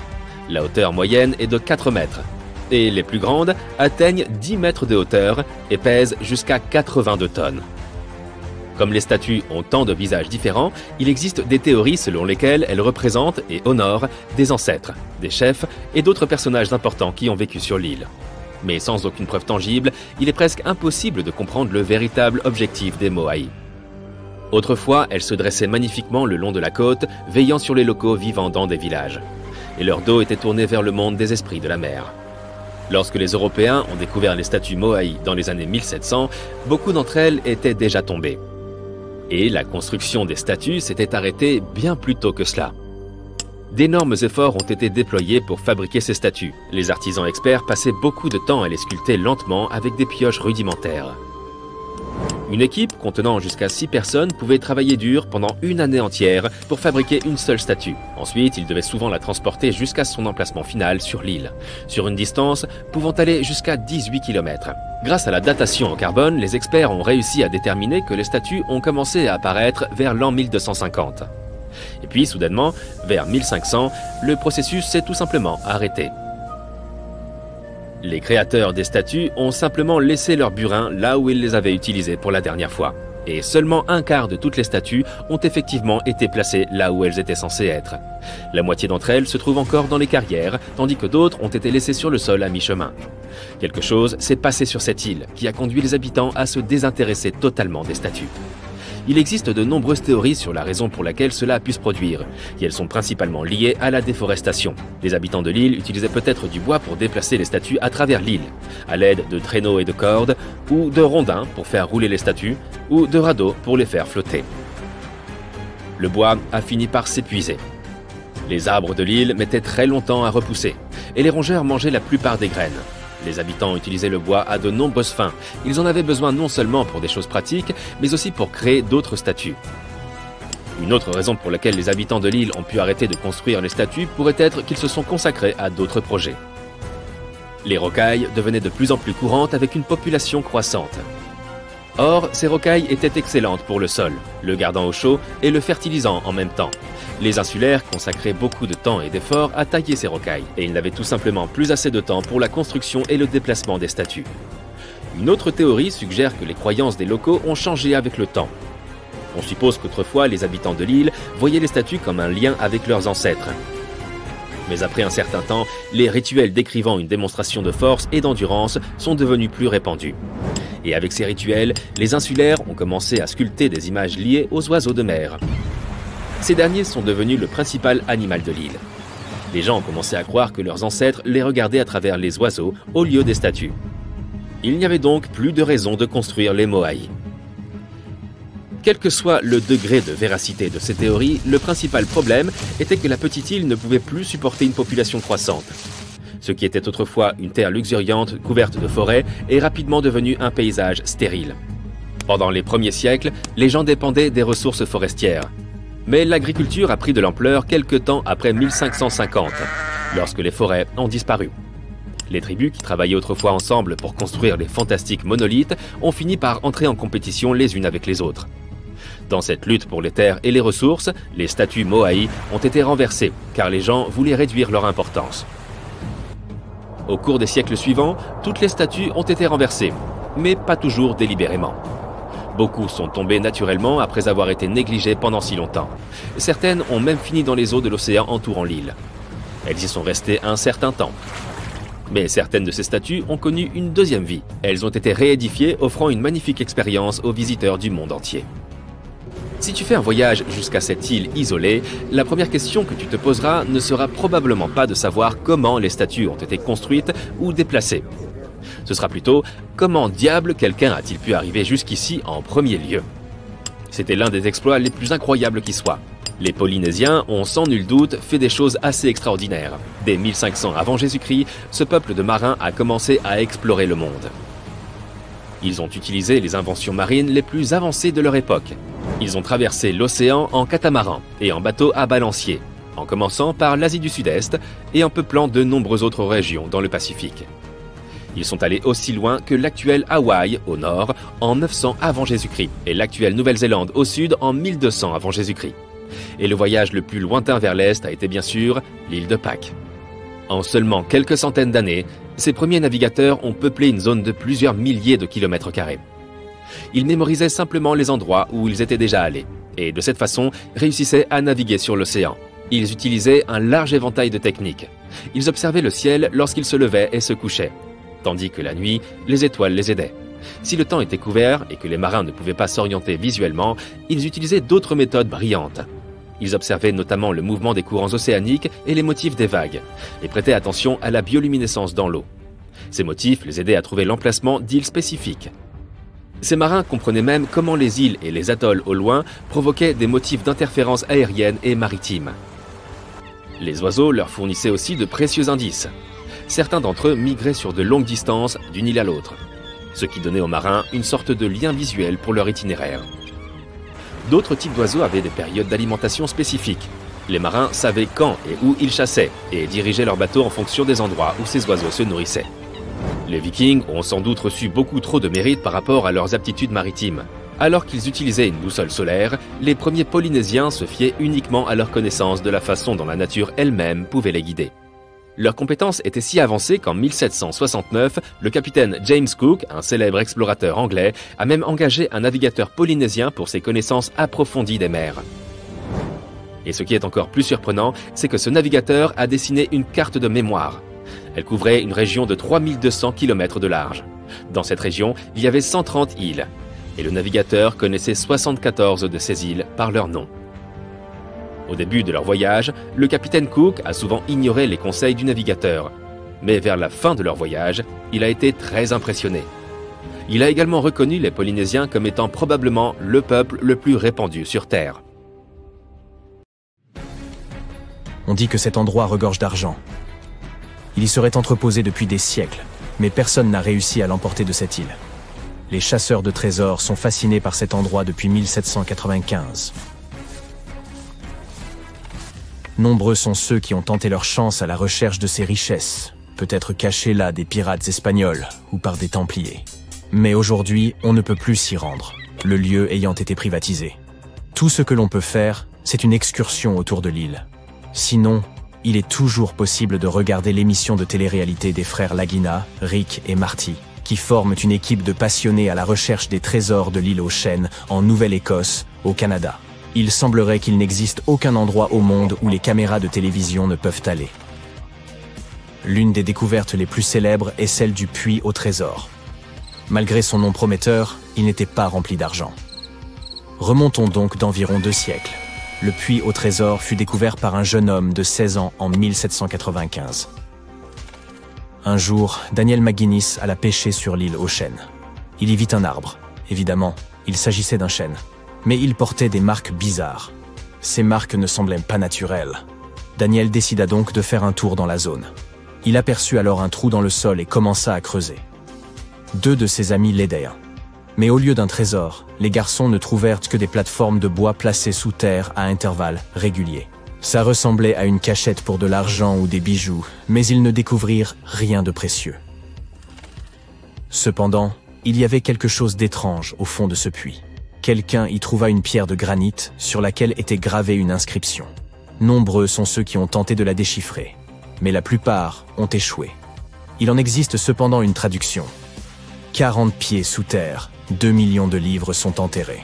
S4: La hauteur moyenne est de 4 mètres. Et les plus grandes atteignent 10 mètres de hauteur et pèsent jusqu'à 82 tonnes. Comme les statues ont tant de visages différents, il existe des théories selon lesquelles elles représentent et honorent des ancêtres, des chefs et d'autres personnages importants qui ont vécu sur l'île. Mais sans aucune preuve tangible, il est presque impossible de comprendre le véritable objectif des Moai. Autrefois, elles se dressaient magnifiquement le long de la côte, veillant sur les locaux vivant dans des villages. Et leur dos était tourné vers le monde des esprits de la mer. Lorsque les Européens ont découvert les statues Moai dans les années 1700, beaucoup d'entre elles étaient déjà tombées. Et la construction des statues s'était arrêtée bien plus tôt que cela. D'énormes efforts ont été déployés pour fabriquer ces statues. Les artisans experts passaient beaucoup de temps à les sculpter lentement avec des pioches rudimentaires. Une équipe contenant jusqu'à 6 personnes pouvait travailler dur pendant une année entière pour fabriquer une seule statue. Ensuite, ils devaient souvent la transporter jusqu'à son emplacement final sur l'île, sur une distance pouvant aller jusqu'à 18 km. Grâce à la datation en carbone, les experts ont réussi à déterminer que les statues ont commencé à apparaître vers l'an 1250. Et puis, soudainement, vers 1500, le processus s'est tout simplement arrêté. Les créateurs des statues ont simplement laissé leurs burins là où ils les avaient utilisés pour la dernière fois. Et seulement un quart de toutes les statues ont effectivement été placées là où elles étaient censées être. La moitié d'entre elles se trouvent encore dans les carrières, tandis que d'autres ont été laissées sur le sol à mi-chemin. Quelque chose s'est passé sur cette île qui a conduit les habitants à se désintéresser totalement des statues. Il existe de nombreuses théories sur la raison pour laquelle cela a pu se produire, et elles sont principalement liées à la déforestation. Les habitants de l'île utilisaient peut-être du bois pour déplacer les statues à travers l'île, à l'aide de traîneaux et de cordes, ou de rondins pour faire rouler les statues, ou de radeaux pour les faire flotter. Le bois a fini par s'épuiser. Les arbres de l'île mettaient très longtemps à repousser, et les rongeurs mangeaient la plupart des graines. Les habitants utilisaient le bois à de nombreuses fins. Ils en avaient besoin non seulement pour des choses pratiques, mais aussi pour créer d'autres statues. Une autre raison pour laquelle les habitants de l'île ont pu arrêter de construire les statues pourrait être qu'ils se sont consacrés à d'autres projets. Les rocailles devenaient de plus en plus courantes avec une population croissante. Or, ces rocailles étaient excellentes pour le sol, le gardant au chaud et le fertilisant en même temps. Les insulaires consacraient beaucoup de temps et d'efforts à tailler ces rocailles, et ils n'avaient tout simplement plus assez de temps pour la construction et le déplacement des statues. Une autre théorie suggère que les croyances des locaux ont changé avec le temps. On suppose qu'autrefois, les habitants de l'île voyaient les statues comme un lien avec leurs ancêtres. Mais après un certain temps, les rituels décrivant une démonstration de force et d'endurance sont devenus plus répandus. Et avec ces rituels, les insulaires ont commencé à sculpter des images liées aux oiseaux de mer. Ces derniers sont devenus le principal animal de l'île. Les gens ont commencé à croire que leurs ancêtres les regardaient à travers les oiseaux au lieu des statues. Il n'y avait donc plus de raison de construire les moai. Quel que soit le degré de véracité de ces théories, le principal problème était que la petite île ne pouvait plus supporter une population croissante. Ce qui était autrefois une terre luxuriante couverte de forêts est rapidement devenu un paysage stérile. Pendant les premiers siècles, les gens dépendaient des ressources forestières. Mais l'agriculture a pris de l'ampleur quelque temps après 1550, lorsque les forêts ont disparu. Les tribus qui travaillaient autrefois ensemble pour construire les fantastiques monolithes ont fini par entrer en compétition les unes avec les autres. Dans cette lutte pour les terres et les ressources, les statues moai ont été renversées, car les gens voulaient réduire leur importance. Au cours des siècles suivants, toutes les statues ont été renversées, mais pas toujours délibérément. Beaucoup sont tombées naturellement après avoir été négligées pendant si longtemps. Certaines ont même fini dans les eaux de l'océan entourant l'île. Elles y sont restées un certain temps. Mais certaines de ces statues ont connu une deuxième vie. Elles ont été réédifiées, offrant une magnifique expérience aux visiteurs du monde entier. Si tu fais un voyage jusqu'à cette île isolée, la première question que tu te poseras ne sera probablement pas de savoir comment les statues ont été construites ou déplacées. Ce sera plutôt comment diable quelqu'un a-t-il pu arriver jusqu'ici en premier lieu. C'était l'un des exploits les plus incroyables qui soient. Les Polynésiens ont sans nul doute fait des choses assez extraordinaires. Dès 1500 avant Jésus-Christ, ce peuple de marins a commencé à explorer le monde. Ils ont utilisé les inventions marines les plus avancées de leur époque. Ils ont traversé l'océan en catamaran et en bateau à balancier, en commençant par l'Asie du Sud-Est et en peuplant de nombreuses autres régions dans le Pacifique. Ils sont allés aussi loin que l'actuel Hawaï au nord en 900 avant Jésus-Christ et l'actuelle Nouvelle-Zélande au sud en 1200 avant Jésus-Christ. Et le voyage le plus lointain vers l'est a été bien sûr l'île de Pâques. En seulement quelques centaines d'années, ces premiers navigateurs ont peuplé une zone de plusieurs milliers de kilomètres carrés. Ils mémorisaient simplement les endroits où ils étaient déjà allés, et de cette façon réussissaient à naviguer sur l'océan. Ils utilisaient un large éventail de techniques. Ils observaient le ciel lorsqu'il se levait et se couchait, tandis que la nuit, les étoiles les aidaient. Si le temps était couvert et que les marins ne pouvaient pas s'orienter visuellement, ils utilisaient d'autres méthodes brillantes. Ils observaient notamment le mouvement des courants océaniques et les motifs des vagues, et prêtaient attention à la bioluminescence dans l'eau. Ces motifs les aidaient à trouver l'emplacement d'îles spécifiques. Ces marins comprenaient même comment les îles et les atolls au loin provoquaient des motifs d'interférence aérienne et maritime. Les oiseaux leur fournissaient aussi de précieux indices. Certains d'entre eux migraient sur de longues distances d'une île à l'autre, ce qui donnait aux marins une sorte de lien visuel pour leur itinéraire. D'autres types d'oiseaux avaient des périodes d'alimentation spécifiques. Les marins savaient quand et où ils chassaient et dirigeaient leurs bateaux en fonction des endroits où ces oiseaux se nourrissaient. Les Vikings ont sans doute reçu beaucoup trop de mérite par rapport à leurs aptitudes maritimes. Alors qu'ils utilisaient une boussole solaire, les premiers Polynésiens se fiaient uniquement à leur connaissance de la façon dont la nature elle-même pouvait les guider. Leurs compétences étaient si avancées qu'en 1769, le capitaine James Cook, un célèbre explorateur anglais, a même engagé un navigateur polynésien pour ses connaissances approfondies des mers. Et ce qui est encore plus surprenant, c'est que ce navigateur a dessiné une carte de mémoire. Elle couvrait une région de 3200 km de large. Dans cette région, il y avait 130 îles, et le navigateur connaissait 74 de ces îles par leur nom. Au début de leur voyage, le capitaine Cook a souvent ignoré les conseils du navigateur. Mais vers la fin de leur voyage, il a été très impressionné. Il a également reconnu les Polynésiens comme étant probablement le peuple le plus répandu sur Terre.
S1: On dit que cet endroit regorge d'argent. Il y serait entreposé depuis des siècles, mais personne n'a réussi à l'emporter de cette île. Les chasseurs de trésors sont fascinés par cet endroit depuis 1795. Nombreux sont ceux qui ont tenté leur chance à la recherche de ces richesses, peut-être cachées là des pirates espagnols ou par des Templiers. Mais aujourd'hui, on ne peut plus s'y rendre, le lieu ayant été privatisé. Tout ce que l'on peut faire, c'est une excursion autour de l'île. Sinon, il est toujours possible de regarder l'émission de télé-réalité des frères Lagina, Rick et Marty, qui forment une équipe de passionnés à la recherche des trésors de l'île aux Chênes, en Nouvelle-Écosse, au Canada. Il semblerait qu'il n'existe aucun endroit au monde où les caméras de télévision ne peuvent aller. L'une des découvertes les plus célèbres est celle du puits au trésor. Malgré son nom prometteur, il n'était pas rempli d'argent. Remontons donc d'environ 2 siècles. Le puits au trésor fut découvert par un jeune homme de 16 ans en 1795. Un jour, Daniel McGuinness alla pêcher sur l'île aux Chênes. Il y vit un arbre. Évidemment, il s'agissait d'un chêne. Mais il portait des marques bizarres. Ces marques ne semblaient pas naturelles. Daniel décida donc de faire un tour dans la zone. Il aperçut alors un trou dans le sol et commença à creuser. 2 de ses amis l'aidèrent. Mais au lieu d'un trésor, les garçons ne trouvèrent que des plateformes de bois placées sous terre à intervalles réguliers. Ça ressemblait à une cachette pour de l'argent ou des bijoux, mais ils ne découvrirent rien de précieux. Cependant, il y avait quelque chose d'étrange au fond de ce puits. Quelqu'un y trouva une pierre de granit sur laquelle était gravée une inscription. Nombreux sont ceux qui ont tenté de la déchiffrer, mais la plupart ont échoué. Il en existe cependant une traduction. 40 pieds sous terre, 2 millions de livres sont enterrés.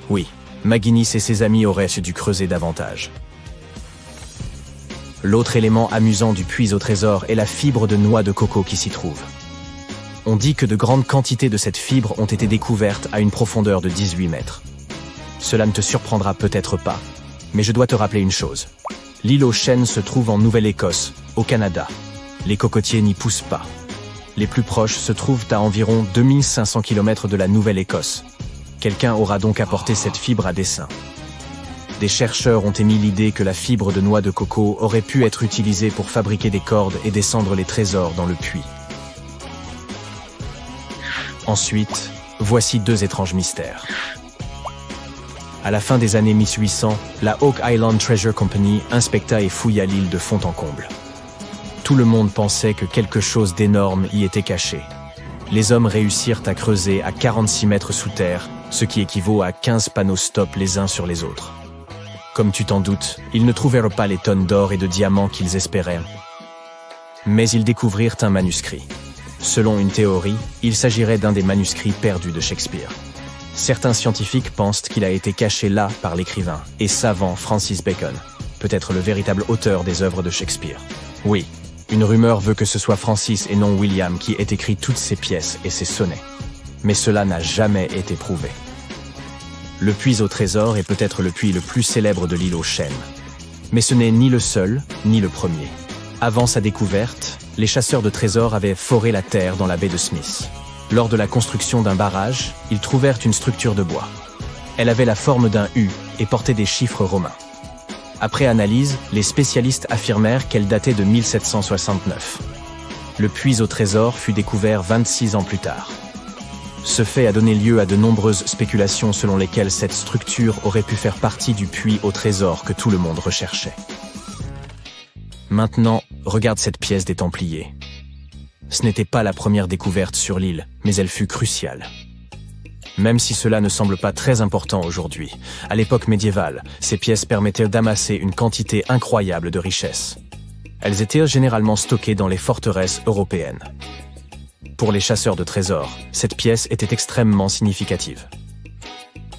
S1: Oui, McGuinness et ses amis auraient dû creuser davantage. L'autre élément amusant du puits au trésor est la fibre de noix de coco qui s'y trouve. On dit que de grandes quantités de cette fibre ont été découvertes à une profondeur de 18 mètres. Cela ne te surprendra peut-être pas, mais je dois te rappeler une chose. L'île aux Chênes se trouve en Nouvelle-Écosse, au Canada. Les cocotiers n'y poussent pas. Les plus proches se trouvent à environ 2500 km de la Nouvelle-Écosse. Quelqu'un aura donc apporté cette fibre à dessein. Des chercheurs ont émis l'idée que la fibre de noix de coco aurait pu être utilisée pour fabriquer des cordes et descendre les trésors dans le puits. Ensuite, voici 2 étranges mystères. À la fin des années 1800, la Oak Island Treasure Company inspecta et fouilla l'île de fond en comble. Tout le monde pensait que quelque chose d'énorme y était caché. Les hommes réussirent à creuser à 46 mètres sous terre, ce qui équivaut à 15 panneaux stop les uns sur les autres. Comme tu t'en doutes, ils ne trouvèrent pas les tonnes d'or et de diamants qu'ils espéraient. Mais ils découvrirent un manuscrit. Selon une théorie, il s'agirait d'un des manuscrits perdus de Shakespeare. Certains scientifiques pensent qu'il a été caché là par l'écrivain et savant Francis Bacon, peut-être le véritable auteur des œuvres de Shakespeare. Oui, une rumeur veut que ce soit Francis et non William qui ait écrit toutes ces pièces et ces sonnets. Mais cela n'a jamais été prouvé. Le puits au trésor est peut-être le puits le plus célèbre de l'île aux Chênes. Mais ce n'est ni le seul, ni le premier. Avant sa découverte, les chasseurs de trésors avaient foré la terre dans la baie de Smith. Lors de la construction d'un barrage, ils trouvèrent une structure de bois. Elle avait la forme d'un U et portait des chiffres romains. Après analyse, les spécialistes affirmèrent qu'elle datait de 1769. Le puits au trésor fut découvert 26 ans plus tard. Ce fait a donné lieu à de nombreuses spéculations selon lesquelles cette structure aurait pu faire partie du puits au trésor que tout le monde recherchait. Maintenant, regarde cette pièce des Templiers. Ce n'était pas la première découverte sur l'île, mais elle fut cruciale. Même si cela ne semble pas très important aujourd'hui, à l'époque médiévale, ces pièces permettaient d'amasser une quantité incroyable de richesses. Elles étaient généralement stockées dans les forteresses européennes. Pour les chasseurs de trésors, cette pièce était extrêmement significative.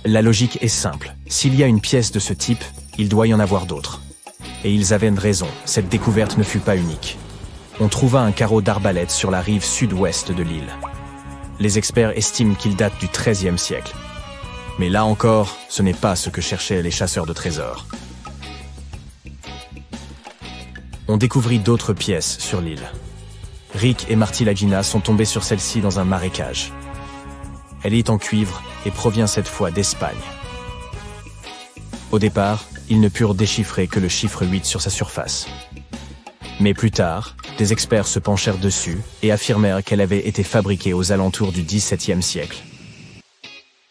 S1: La logique est simple. S'il y a une pièce de ce type, il doit y en avoir d'autres. Et ils avaient raison, cette découverte ne fut pas unique. On trouva un carreau d'arbalète sur la rive sud-ouest de l'île. Les experts estiment qu'il date du XIIIe siècle. Mais là encore, ce n'est pas ce que cherchaient les chasseurs de trésors. On découvrit d'autres pièces sur l'île. Rick et Marty Lagina sont tombés sur celle-ci dans un marécage. Elle est en cuivre et provient cette fois d'Espagne. Au départ, ils ne purent déchiffrer que le chiffre 8 sur sa surface. Mais plus tard, des experts se penchèrent dessus et affirmèrent qu'elle avait été fabriquée aux alentours du XVIIe siècle.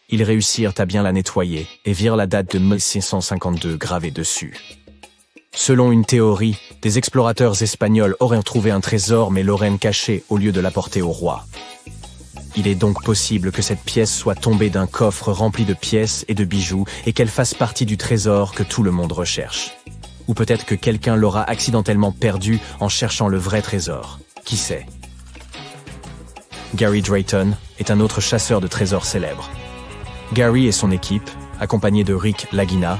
S1: Ils réussirent à bien la nettoyer et virent la date de 1652 gravée dessus. Selon une théorie, des explorateurs espagnols auraient trouvé un trésor mais l'auraient caché au lieu de l'apporter au roi. Il est donc possible que cette pièce soit tombée d'un coffre rempli de pièces et de bijoux et qu'elle fasse partie du trésor que tout le monde recherche. Ou peut-être que quelqu'un l'aura accidentellement perdu en cherchant le vrai trésor. Qui sait? Gary Drayton est un autre chasseur de trésors célèbre. Gary et son équipe, accompagnés de Rick Lagina,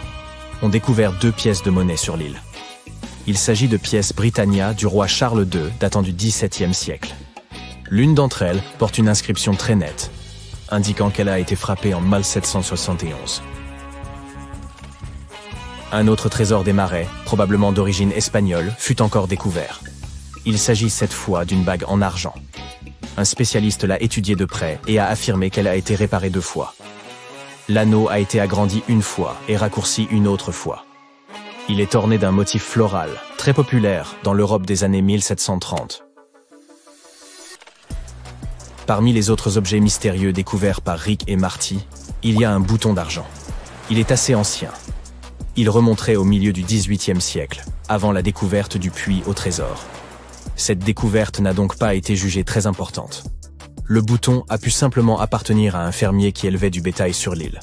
S1: ont découvert 2 pièces de monnaie sur l'île. Il s'agit de pièces Britannia du roi Charles II datant du XVIIe siècle. L'une d'entre elles porte une inscription très nette, indiquant qu'elle a été frappée en 1771. Un autre trésor des marais, probablement d'origine espagnole, fut encore découvert. Il s'agit cette fois d'une bague en argent. Un spécialiste l'a étudiée de près et a affirmé qu'elle a été réparée 2 fois. L'anneau a été agrandi 1 fois et raccourci 1 autre fois. Il est orné d'un motif floral, très populaire dans l'Europe des années 1730. Parmi les autres objets mystérieux découverts par Rick et Marty, il y a un bouton d'argent. Il est assez ancien. Il remonterait au milieu du XVIIIe siècle, avant la découverte du puits au trésor. Cette découverte n'a donc pas été jugée très importante. Le bouton a pu simplement appartenir à un fermier qui élevait du bétail sur l'île.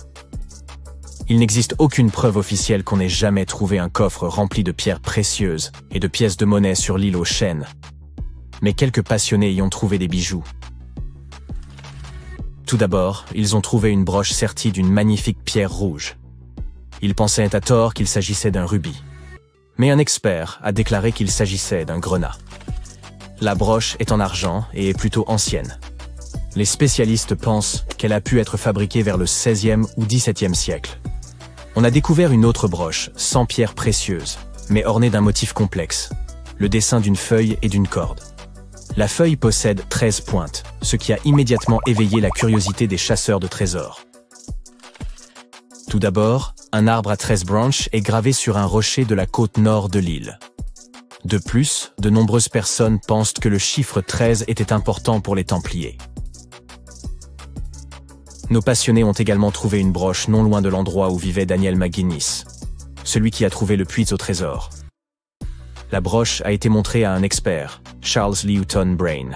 S1: Il n'existe aucune preuve officielle qu'on ait jamais trouvé un coffre rempli de pierres précieuses et de pièces de monnaie sur l'île aux chênes. Mais quelques passionnés y ont trouvé des bijoux. Tout d'abord, ils ont trouvé une broche sertie d'une magnifique pierre rouge. Ils pensaient à tort qu'il s'agissait d'un rubis. Mais un expert a déclaré qu'il s'agissait d'un grenat. La broche est en argent et est plutôt ancienne. Les spécialistes pensent qu'elle a pu être fabriquée vers le XVIe ou XVIIe siècle. On a découvert une autre broche, sans pierres précieuses, mais ornée d'un motif complexe, le dessin d'une feuille et d'une corde. La feuille possède 13 pointes, ce qui a immédiatement éveillé la curiosité des chasseurs de trésors. Tout d'abord, un arbre à 13 branches est gravé sur un rocher de la côte nord de l'île. De plus, de nombreuses personnes pensent que le chiffre 13 était important pour les Templiers. Nos passionnés ont également trouvé une broche non loin de l'endroit où vivait Daniel McGuinness, celui qui a trouvé le puits au trésor. La broche a été montrée à un expert, Charles Lewton Brain.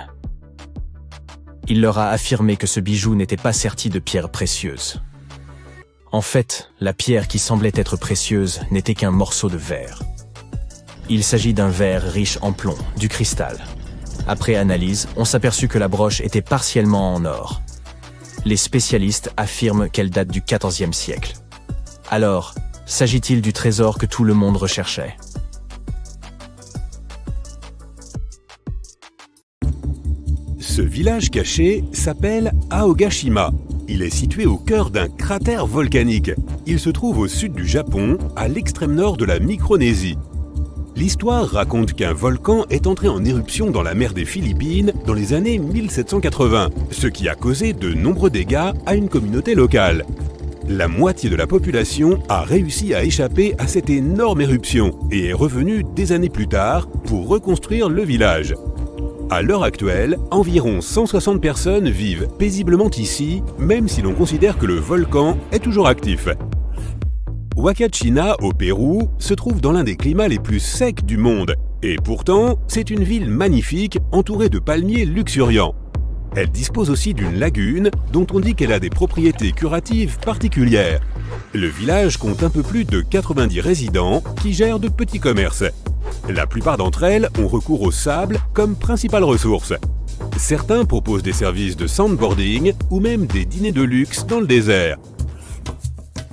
S1: Il leur a affirmé que ce bijou n'était pas serti de pierres précieuses. En fait, la pierre qui semblait être précieuse n'était qu'un morceau de verre. Il s'agit d'un verre riche en plomb, du cristal. Après analyse, on s'aperçut que la broche était partiellement en or. Les spécialistes affirment qu'elle date du XIVe siècle. Alors, s'agit-il du trésor que tout le monde recherchait ?
S3: Ce village caché s'appelle Aogashima. Il est situé au cœur d'un cratère volcanique. Il se trouve au sud du Japon, à l'extrême nord de la Micronésie. L'histoire raconte qu'un volcan est entré en éruption dans la mer des Philippines dans les années 1780, ce qui a causé de nombreux dégâts à une communauté locale. La moitié de la population a réussi à échapper à cette énorme éruption et est revenue des années plus tard pour reconstruire le village. À l'heure actuelle, environ 160 personnes vivent paisiblement ici, même si l'on considère que le volcan est toujours actif. Huacachina, au Pérou, se trouve dans l'un des climats les plus secs du monde. Et pourtant, c'est une ville magnifique entourée de palmiers luxuriants. Elle dispose aussi d'une lagune dont on dit qu'elle a des propriétés curatives particulières. Le village compte un peu plus de 90 résidents qui gèrent de petits commerces. La plupart d'entre elles ont recours au sable comme principale ressource. Certains proposent des services de sandboarding ou même des dîners de luxe dans le désert.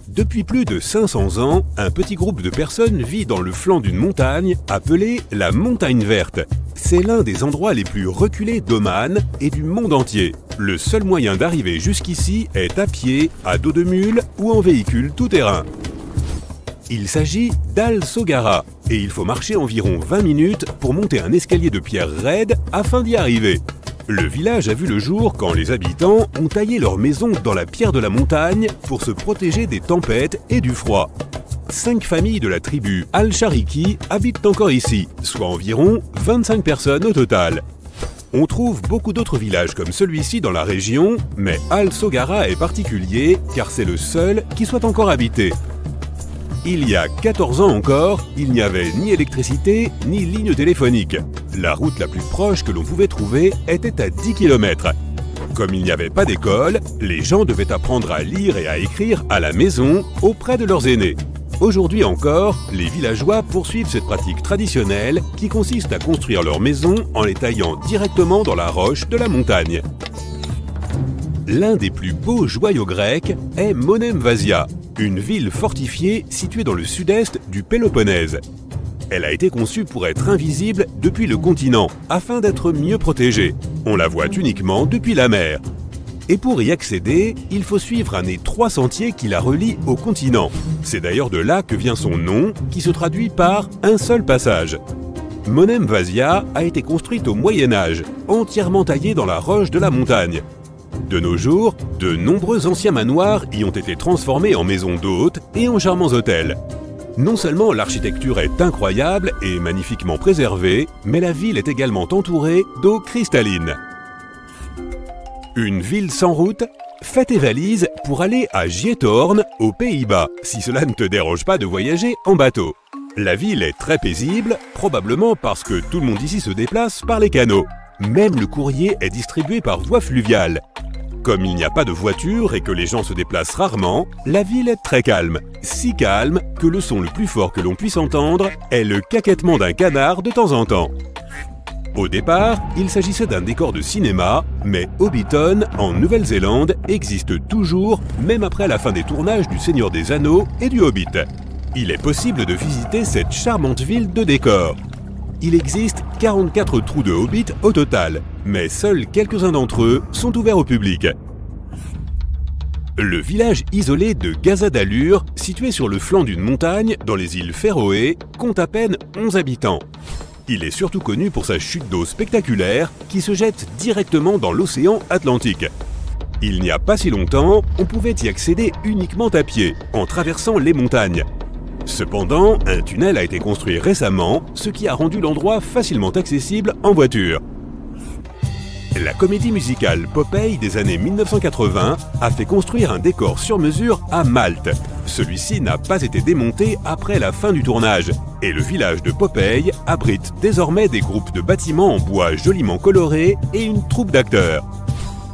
S3: Depuis plus de 500 ans, un petit groupe de personnes vit dans le flanc d'une montagne appelée la Montagne Verte. C'est l'un des endroits les plus reculés d'Oman et du monde entier. Le seul moyen d'arriver jusqu'ici est à pied, à dos de mule ou en véhicule tout-terrain. Il s'agit d'Al Sogara et il faut marcher environ 20 minutes pour monter un escalier de pierre raide afin d'y arriver. Le village a vu le jour quand les habitants ont taillé leur maison dans la pierre de la montagne pour se protéger des tempêtes et du froid. 5 familles de la tribu Al-Shariki habitent encore ici, soit environ 25 personnes au total. On trouve beaucoup d'autres villages comme celui-ci dans la région, mais Al Sogara est particulier car c'est le seul qui soit encore habité. Il y a 14 ans encore, il n'y avait ni électricité ni ligne téléphonique. La route la plus proche que l'on pouvait trouver était à 10 km. Comme il n'y avait pas d'école, les gens devaient apprendre à lire et à écrire à la maison auprès de leurs aînés. Aujourd'hui encore, les villageois poursuivent cette pratique traditionnelle qui consiste à construire leurs maisons en les taillant directement dans la roche de la montagne. L'un des plus beaux joyaux grecs est Monemvasia, une ville fortifiée située dans le sud-est du Péloponnèse. Elle a été conçue pour être invisible depuis le continent, afin d'être mieux protégée. On la voit uniquement depuis la mer. Et pour y accéder, il faut suivre un étroit sentier qui la relie au continent. C'est d'ailleurs de là que vient son nom, qui se traduit par un seul passage. Monemvasia a été construite au Moyen-Âge, entièrement taillée dans la roche de la montagne. De nos jours, de nombreux anciens manoirs y ont été transformés en maisons d'hôtes et en charmants hôtels. Non seulement l'architecture est incroyable et magnifiquement préservée, mais la ville est également entourée d'eau cristalline. Une ville sans route? Fais tes valises pour aller à Giethoorn, aux Pays-Bas, si cela ne te dérange pas de voyager en bateau. La ville est très paisible, probablement parce que tout le monde ici se déplace par les canaux. Même le courrier est distribué par voie fluviale. Comme il n'y a pas de voiture et que les gens se déplacent rarement, la ville est très calme. Si calme que le son le plus fort que l'on puisse entendre est le caquettement d'un canard de temps en temps. Au départ, il s'agissait d'un décor de cinéma, mais Hobbiton, en Nouvelle-Zélande, existe toujours, même après la fin des tournages du Seigneur des Anneaux et du Hobbit. Il est possible de visiter cette charmante ville de décor. Il existe 44 trous de Hobbit au total, mais seuls quelques-uns d'entre eux sont ouverts au public. Le village isolé de Gazadalur, situé sur le flanc d'une montagne dans les îles Féroé, compte à peine 11 habitants. Il est surtout connu pour sa chute d'eau spectaculaire qui se jette directement dans l'océan Atlantique. Il n'y a pas si longtemps, on pouvait y accéder uniquement à pied, en traversant les montagnes. Cependant, un tunnel a été construit récemment, ce qui a rendu l'endroit facilement accessible en voiture. La comédie musicale Popeye des années 1980 a fait construire un décor sur mesure à Malte. Celui-ci n'a pas été démonté après la fin du tournage, et le village de Popeye abrite désormais des groupes de bâtiments en bois joliment colorés et une troupe d'acteurs.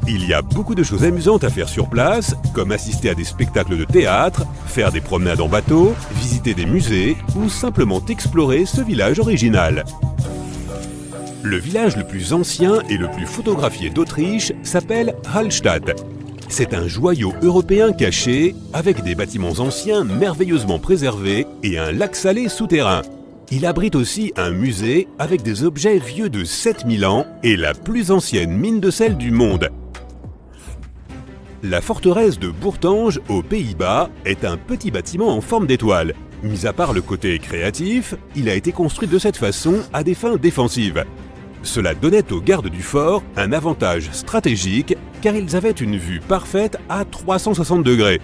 S3: Il y a beaucoup de choses amusantes à faire sur place, comme assister à des spectacles de théâtre, faire des promenades en bateau, visiter des musées ou simplement explorer ce village original. Le village le plus ancien et le plus photographié d'Autriche s'appelle Hallstatt. C'est un joyau européen caché, avec des bâtiments anciens merveilleusement préservés et un lac salé souterrain. Il abrite aussi un musée avec des objets vieux de 7000 ans et la plus ancienne mine de sel du monde. La forteresse de Bourtange, aux Pays-Bas, est un petit bâtiment en forme d'étoile. Mis à part le côté créatif, il a été construit de cette façon à des fins défensives. Cela donnait aux gardes du fort un avantage stratégique car ils avaient une vue parfaite à 360 degrés.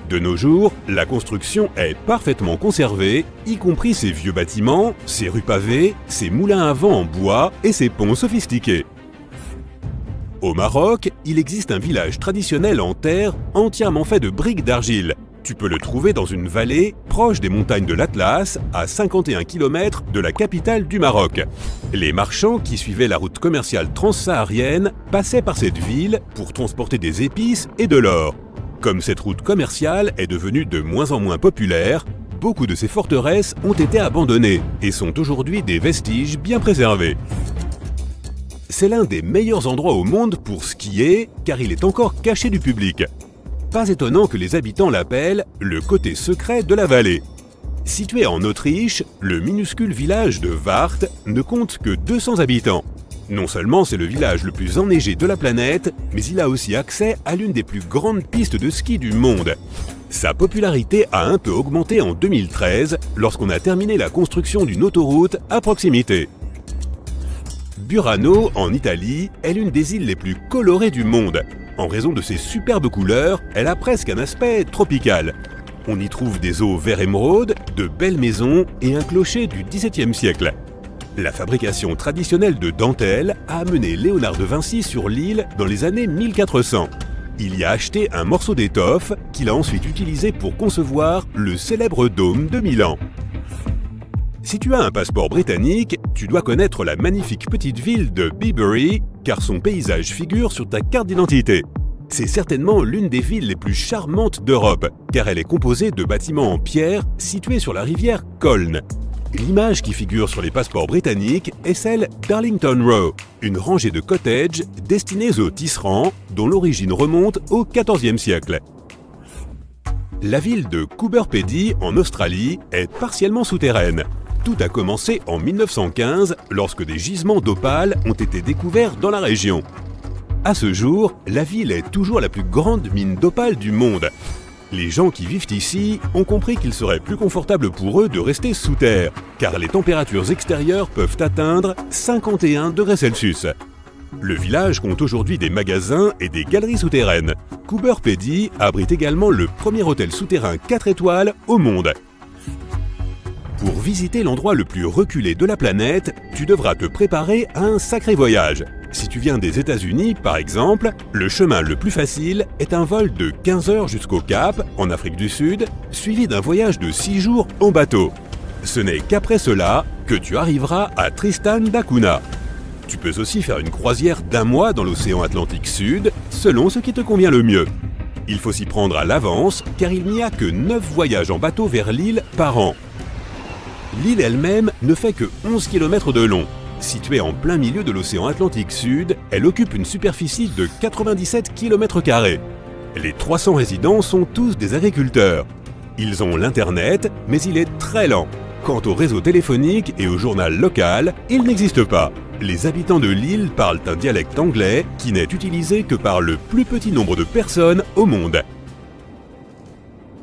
S3: De nos jours, la construction est parfaitement conservée, y compris ses vieux bâtiments, ses rues pavées, ses moulins à vent en bois et ses ponts sophistiqués. Au Maroc, il existe un village traditionnel en terre entièrement fait de briques d'argile. Tu peux le trouver dans une vallée proche des montagnes de l'Atlas, à 51 km de la capitale du Maroc. Les marchands qui suivaient la route commerciale transsaharienne passaient par cette ville pour transporter des épices et de l'or. Comme cette route commerciale est devenue de moins en moins populaire, beaucoup de ces forteresses ont été abandonnées et sont aujourd'hui des vestiges bien préservés. C'est l'un des meilleurs endroits au monde pour skier car il est encore caché du public. Pas étonnant que les habitants l'appellent le côté secret de la vallée. Situé en Autriche, le minuscule village de Warth ne compte que 200 habitants. Non seulement c'est le village le plus enneigé de la planète, mais il a aussi accès à l'une des plus grandes pistes de ski du monde. Sa popularité a un peu augmenté en 2013 lorsqu'on a terminé la construction d'une autoroute à proximité. Burano, en Italie, est l'une des îles les plus colorées du monde. En raison de ses superbes couleurs, elle a presque un aspect tropical. On y trouve des eaux vert émeraude, de belles maisons et un clocher du XVIIe siècle. La fabrication traditionnelle de dentelles a amené Léonard de Vinci sur l'île dans les années 1400. Il y a acheté un morceau d'étoffe qu'il a ensuite utilisé pour concevoir le célèbre dôme de Milan. Si tu as un passeport britannique, tu dois connaître la magnifique petite ville de Bibury, car son paysage figure sur ta carte d'identité. C'est certainement l'une des villes les plus charmantes d'Europe, car elle est composée de bâtiments en pierre situés sur la rivière Colne. L'image qui figure sur les passeports britanniques est celle d'Arlington Row, une rangée de cottages destinés aux tisserands dont l'origine remonte au XIVe siècle. La ville de Coober Pedy, en Australie, est partiellement souterraine. Tout a commencé en 1915 lorsque des gisements d'opale ont été découverts dans la région. À ce jour, la ville est toujours la plus grande mine d'opale du monde. Les gens qui vivent ici ont compris qu'il serait plus confortable pour eux de rester sous terre, car les températures extérieures peuvent atteindre 51 degrés Celsius. Le village compte aujourd'hui des magasins et des galeries souterraines. Coober Pedy abrite également le premier hôtel souterrain 4 étoiles au monde. Pour visiter l'endroit le plus reculé de la planète, tu devras te préparer à un sacré voyage. Si tu viens des États-Unis, par exemple, le chemin le plus facile est un vol de 15 heures jusqu'au Cap, en Afrique du Sud, suivi d'un voyage de 6 jours en bateau. Ce n'est qu'après cela que tu arriveras à Tristan da Cunha. Tu peux aussi faire une croisière d'1 mois dans l'océan Atlantique Sud, selon ce qui te convient le mieux. Il faut s'y prendre à l'avance, car il n'y a que 9 voyages en bateau vers l'île par an. L'île elle-même ne fait que 11 km de long. Située en plein milieu de l'océan Atlantique Sud, elle occupe une superficie de 97 km². Les 300 résidents sont tous des agriculteurs. Ils ont l'Internet, mais il est très lent. Quant au réseau téléphonique et au journal local, il n'existe pas. Les habitants de l'île parlent un dialecte anglais qui n'est utilisé que par le plus petit nombre de personnes au monde.